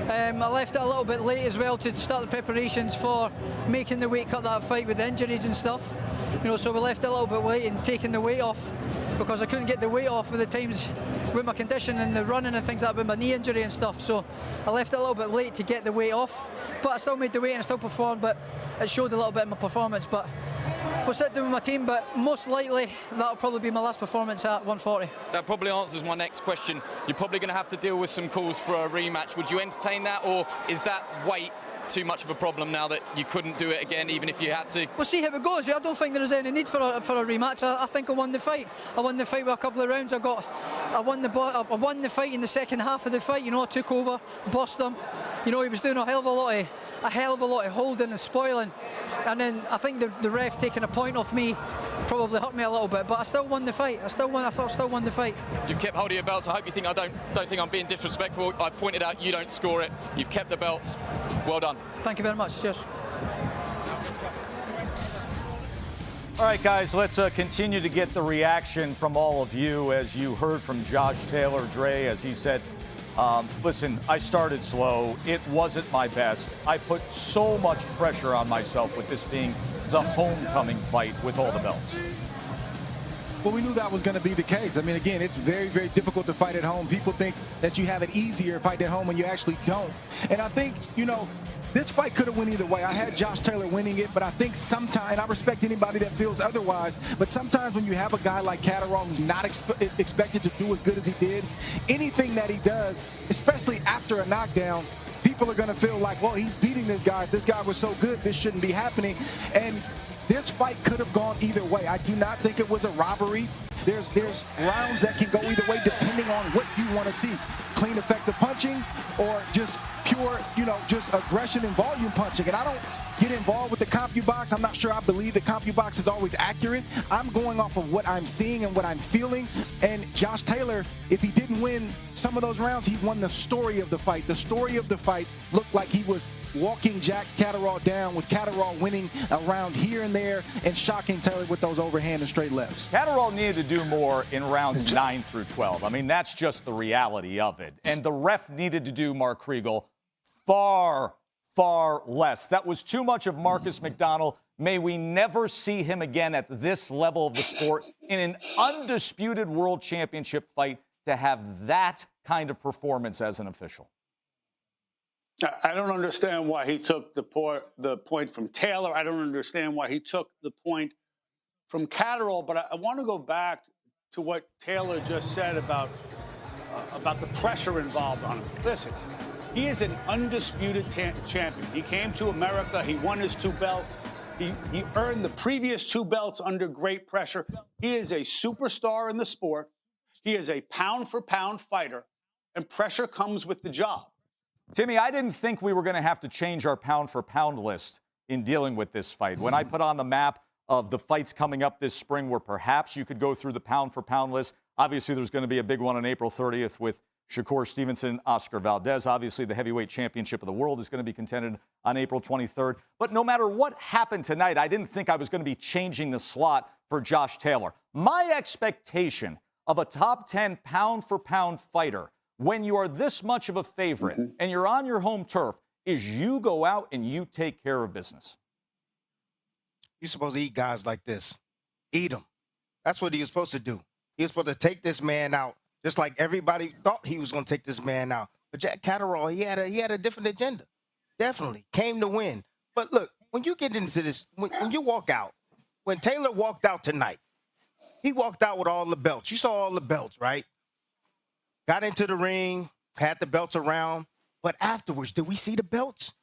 I left it a little bit late as well to start the preparations for making the weight cut that fight with the injuries and stuff. You know, so we left it a little bit late and taking the weight off because I couldn't get the weight off with the times with my condition and the running and things like that with my knee injury and stuff. So I left it a little bit late to get the weight off, but I still made the weight and I still performed, but it showed a little bit in my performance. But we'll sit down with my team, but most likely that'll probably be my last performance at 140. That probably answers my next question. You're probably going to have to deal with some calls for a rematch. Would you entertain that, or is that weight too much of a problem now that you couldn't do it again even if you had to? We'll see how it goes. I don't think there is any need for a rematch. I think I won the fight. I won the fight with a couple of rounds. I won the fight in the second half of the fight. You know, I took over, bossed him. You know, he was doing a hell of a lot of holding and spoiling, and then I think the ref taking a point off me probably hurt me a little bit, but I still won the fight. I still won the fight. You've kept hold of your belts. I hope you think I don't think I'm being disrespectful. I pointed out you don't score it. You've kept the belts. Well done. Thank you very much. Cheers. All right, guys, let's continue to get the reaction from all of you. As you heard from Josh Taylor, Dre, as he said, listen, I started slow. It wasn't my best. I put so much pressure on myself with this being the homecoming fight with all the belts. Well, we knew that was going to be the case. I mean, again, it's very, very difficult to fight at home. People think that you have it easier fighting at home when you actually don't. And I think, you know, this fight could have went either way. I had Josh Taylor winning it, but I think sometimes, and I respect anybody that feels otherwise, but sometimes when you have a guy like Catteral who's not expected to do as good as he did, anything that he does, especially after a knockdown, people are going to feel like, well, he's beating this guy. If this guy was so good, this shouldn't be happening. And this fight could have gone either way. I do not think it was a robbery. There's rounds that can go either way depending on what you want to see. clean, effective punching or just pure, just aggression and volume punching. And I don't get involved with the CompuBox. I'm not sure I believe the CompuBox is always accurate. I'm going off of what I'm seeing and what I'm feeling. And Josh Taylor, if he didn't win some of those rounds, he won the story of the fight. The story of the fight looked like he was walking Jack Catterall down, with Catterall winning a round here and there and shocking Taylor with those overhand and straight lefts. Catterall needed to do more in rounds 9 through 12. I mean, that's just the reality of it. And the ref needed to do, Mark Kriegel, far, far less. That was too much of Marcus McDonald. May we never see him again at this level of the sport in an undisputed world championship fight to have that kind of performance as an official. I don't understand why he took the point from Taylor. I don't understand why he took the point from Catterall. But I want to go back to what Taylor just said about the pressure involved on him. Listen, he is an undisputed champion. He came to America. He won his 2 belts. He earned the previous 2 belts under great pressure. He is a superstar in the sport. He is a pound-for-pound fighter, and pressure comes with the job. Timmy, I didn't think we were going to have to change our pound-for-pound list in dealing with this fight. When I put on the map of the fights coming up this spring where perhaps you could go through the pound-for-pound list, obviously there's going to be a big one on April 30th with Shakur Stevenson, Oscar Valdez. Obviously, the heavyweight championship of the world is going to be contended on April 23rd. But no matter what happened tonight, I didn't think I was going to be changing the slot for Josh Taylor. My expectation of a top 10 pound-for-pound fighter when you are this much of a favorite and you're on your home turf is you go out and you take care of business. You're supposed to eat guys like this. Eat them. That's what he was supposed to do. He was supposed to take this man out, just like everybody thought he was going to take this man out. But Jack Catterall, he had a different agenda. Definitely came to win. But look, when you get into this, when you walk out, when Taylor walked out tonight, he walked out with all the belts. You saw all the belts, right? Got into the ring, had the belts around. But afterwards, did we see the belts?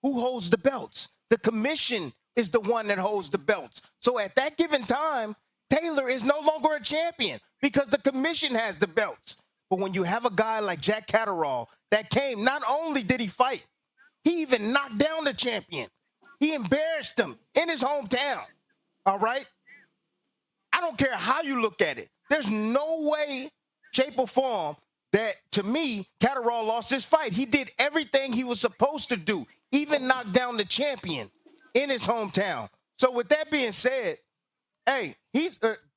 Who holds the belts? The commission is the one that holds the belts. So at that given time, Taylor is no longer a champion because the commission has the belts. But when you have a guy like Jack Catterall that came, not only did he fight, he even knocked down the champion. He embarrassed him in his hometown. All right? I don't care how you look at it. There's no way, shape, or form that, to me, Catterall lost his fight. He did everything he was supposed to do, even knocked down the champion in his hometown. So with that being said, hey,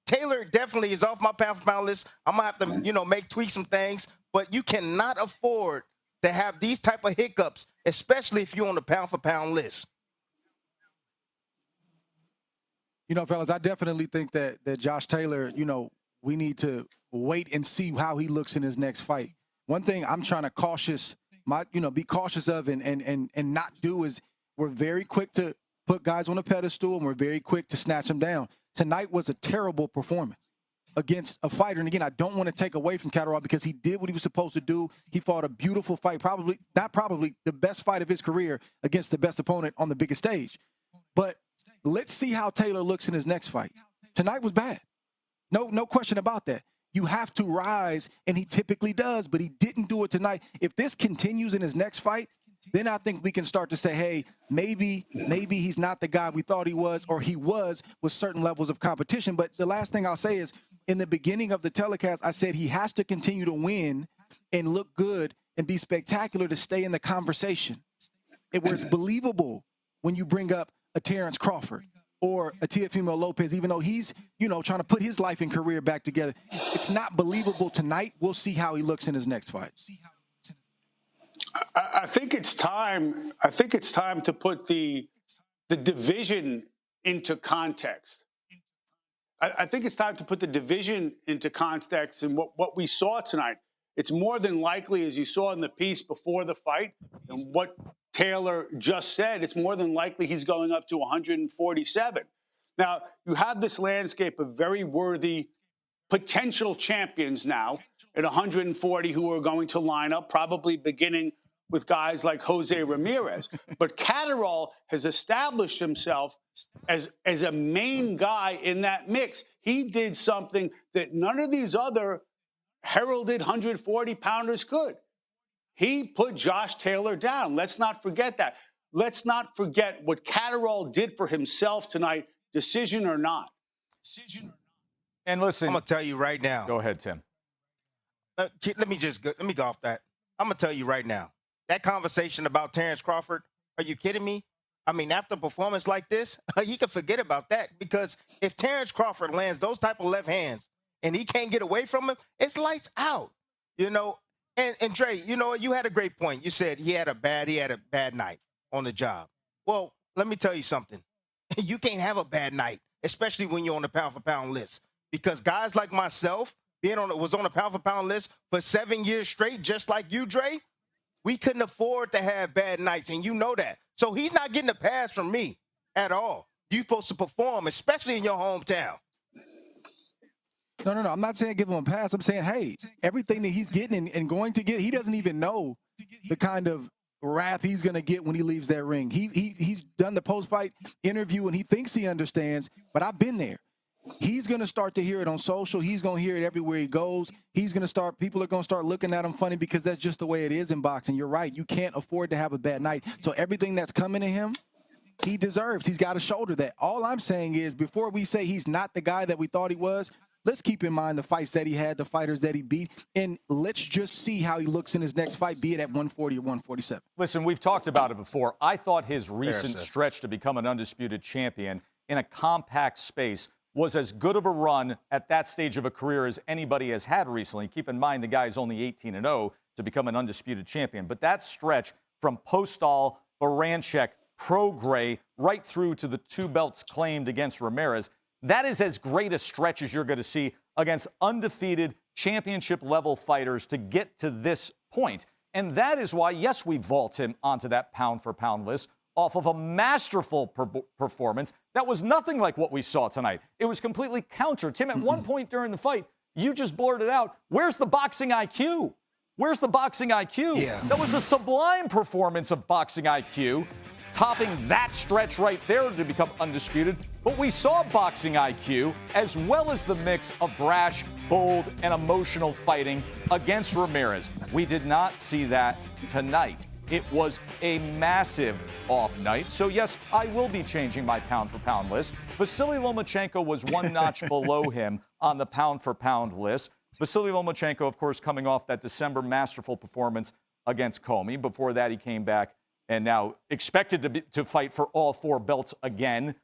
Taylor definitely is off my pound-for-pound list. I'm going to have to, tweak some things. But you cannot afford to have these type of hiccups, especially if you're on the pound-for-pound list. Fellas, I definitely think that Josh Taylor, we need to wait and see how he looks in his next fight. One thing I'm trying to be cautious of and not do is we're very quick to put guys on a pedestal and we're very quick to snatch them down. Tonight was a terrible performance against a fighter. And again, I don't want to take away from Catterall because he did what he was supposed to do. He fought a beautiful fight, the best fight of his career against the best opponent on the biggest stage. But let's see how Taylor looks in his next fight. Tonight was bad. No question about that. You have to rise, and he typically does, but he didn't do it tonight. If this continues in his next fight, then I think we can start to say, hey, maybe he's not the guy we thought he was, or he was with certain levels of competition. But the last thing I'll say is, in the beginning of the telecast, I said he has to continue to win and look good and be spectacular to stay in the conversation. Where it's believable when you bring up a Terrence Crawford or a Teofimo Lopez, even though he's, trying to put his life and career back together. It's not believable tonight. We'll see how he looks in his next fight. I think it's time. I think it's time to put the division into context. I think it's time to put the division into context and what we saw tonight. It's more than likely, as you saw in the piece before the fight, and what Taylor just said, it's more than likely he's going up to 147. Now, you have this landscape of very worthy potential champions now at 140 who are going to line up, probably beginning with guys like Jose Ramirez. But Catterall has established himself as a main guy in that mix. He did something that none of these other heralded 140-pounders could. He put Josh Taylor down. Let's not forget that. Let's not forget what Catterall did for himself tonight, decision or not. And listen, I'm going to tell you right now. Go ahead, Tim. Let me go off that. I'm going to tell you right now. That conversation about Terrence Crawford, are you kidding me? I mean, after a performance like this, you can forget about that, because if Terrence Crawford lands those type of left hands and he can't get away from him, it's lights out, you know. And Dre, you know, you had a great point. You said he had a bad night on the job. Well, let me tell you something. You can't have a bad night, especially when you're on the pound-for-pound list, because guys like myself was on the pound-for-pound list for 7 years straight, just like you, Dre. We couldn't afford to have bad nights, and you know that. So he's not getting a pass from me at all. You're supposed to perform, especially in your hometown. No. I'm not saying give him a pass. I'm saying, hey, everything that he's getting and going to get, he doesn't even know the kind of wrath he's going to get when he leaves that ring. He's done the post-fight interview, and he thinks he understands, but I've been there. He's going to start to hear it on social. He's going to hear it everywhere he goes. People are going to start looking at him funny, because that's just the way it is in boxing. You're right. You can't afford to have a bad night. So everything that's coming to him, he deserves. He's got to shoulder that. All I'm saying is, before we say he's not the guy that we thought he was, let's keep in mind the fights that he had, the fighters that he beat, and let's just see how he looks in his next fight, be it at 140 or 147. Listen, we've talked about it before. I thought his recent stretch to become an undisputed champion in a compact space was as good of a run at that stage of a career as anybody has had recently. Keep in mind, the guy's only 18-0 to become an undisputed champion. But that stretch from Postal, Baranchek, Prograis, right through to the 2 belts claimed against Ramirez, that is as great a stretch as you're going to see against undefeated championship-level fighters to get to this point. And that is why, yes, we vault him onto that pound-for-pound list off of a masterful performance that was nothing like what we saw tonight. It was completely counter. Tim, at one point during the fight, you just blurted out, where's the boxing IQ? Where's the boxing IQ? Yeah. That was a sublime performance of boxing IQ, topping that stretch right there to become undisputed. But we saw boxing IQ as well as the mix of brash, bold, and emotional fighting against Ramirez. We did not see that tonight. It was a massive off night. So, yes, I will be changing my pound-for-pound list. Vasily Lomachenko was one notch below him on the pound-for-pound list. Vasily Lomachenko, of course, coming off that December masterful performance against Comey. Before that, he came back and now expected to fight for all 4 belts again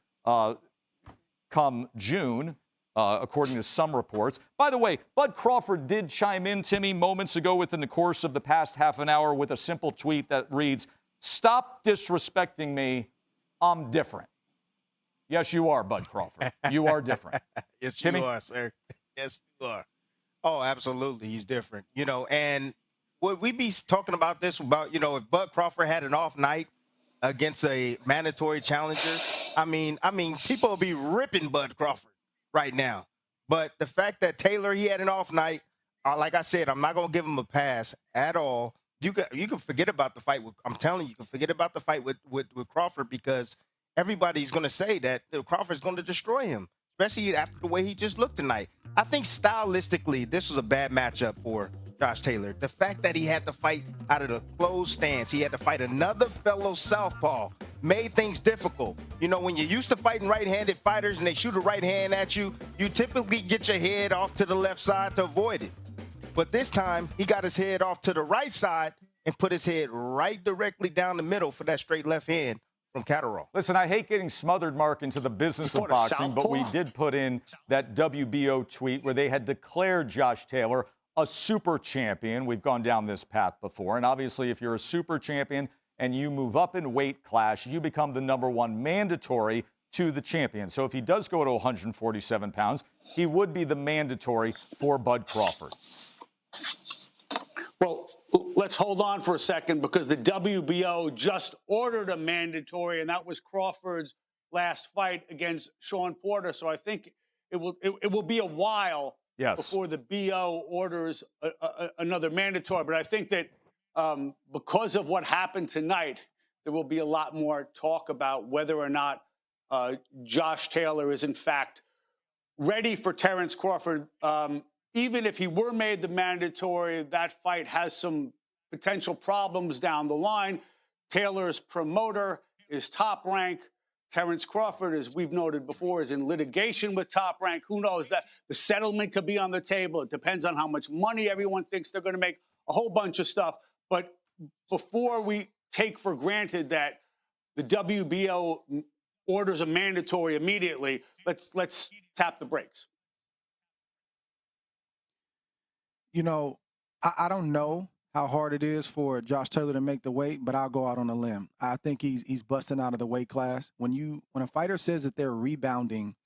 come June, according to some reports. By the way, Bud Crawford did chime in, Timmy, moments ago within the course of the past half an hour with a simple tweet that reads, "Stop disrespecting me. I'm different." Yes, you are, Bud Crawford. You are different. Yes, Timmy? you are, sir. Yes, you are. Oh, absolutely. He's different. You know, and would we be talking about this about, you know, if Bud Crawford had an off night against a mandatory challenger, I mean, people will be ripping Bud Crawford right now. But the fact that Taylor, he had an off night, like I said, I'm not going to give him a pass at all. You can forget about the fight. I'm telling you, you can forget about the fight with Crawford, because everybody's going to say that Crawford's going to destroy him, especially after the way he just looked tonight. I think stylistically, this was a bad matchup for Josh Taylor. The fact that he had to fight out of the closed stance, he had to fight another fellow southpaw, made things difficult. You know, when you're used to fighting right-handed fighters and they shoot a right hand at you, you typically get your head off to the left side to avoid it. But this time, he got his head off to the right side and put his head right directly down the middle for that straight left hand from Catterall. Listen, I hate getting smothered, Mark, into the business of boxing, but we did put in that WBO tweet where they had declared Josh Taylor a super champion. We've gone down this path before, and obviously if you're a super champion and you move up in weight class, you become the #1 mandatory to the champion. So if he does go to 147 pounds, he would be the mandatory for Bud Crawford. Well, let's hold on for a second, because the WBO just ordered a mandatory, and that was Crawford's last fight against Sean Porter. So I think it will be a while before the BO orders another mandatory. But I think that because of what happened tonight, there will be a lot more talk about whether or not Josh Taylor is in fact ready for Terrence Crawford even if he were made the mandatory, that fight has some potential problems down the line. Taylor's promoter is Top Rank. Terrence Crawford, as we've noted before, is in litigation with Top Rank. Who knows? That the settlement could be on the table. It depends on how much money everyone thinks they're going to make, a whole bunch of stuff. But before we take for granted that the WBO orders a mandatory immediately, let's tap the brakes. You know, I don't know how hard it is for Josh Taylor to make the weight, but I'll go out on a limb. I think he's busting out of the weight class. When a fighter says that they're rebounding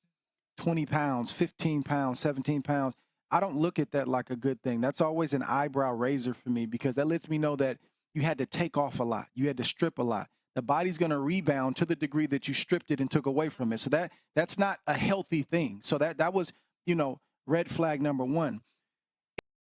20 pounds, 15 pounds, 17 pounds, I don't look at that like a good thing. That's always an eyebrow raiser for me, because that lets me know that you had to take off a lot. You had to strip a lot. The body's going to rebound to the degree that you stripped it and took away from it. So that's not a healthy thing. So that was, red flag number one.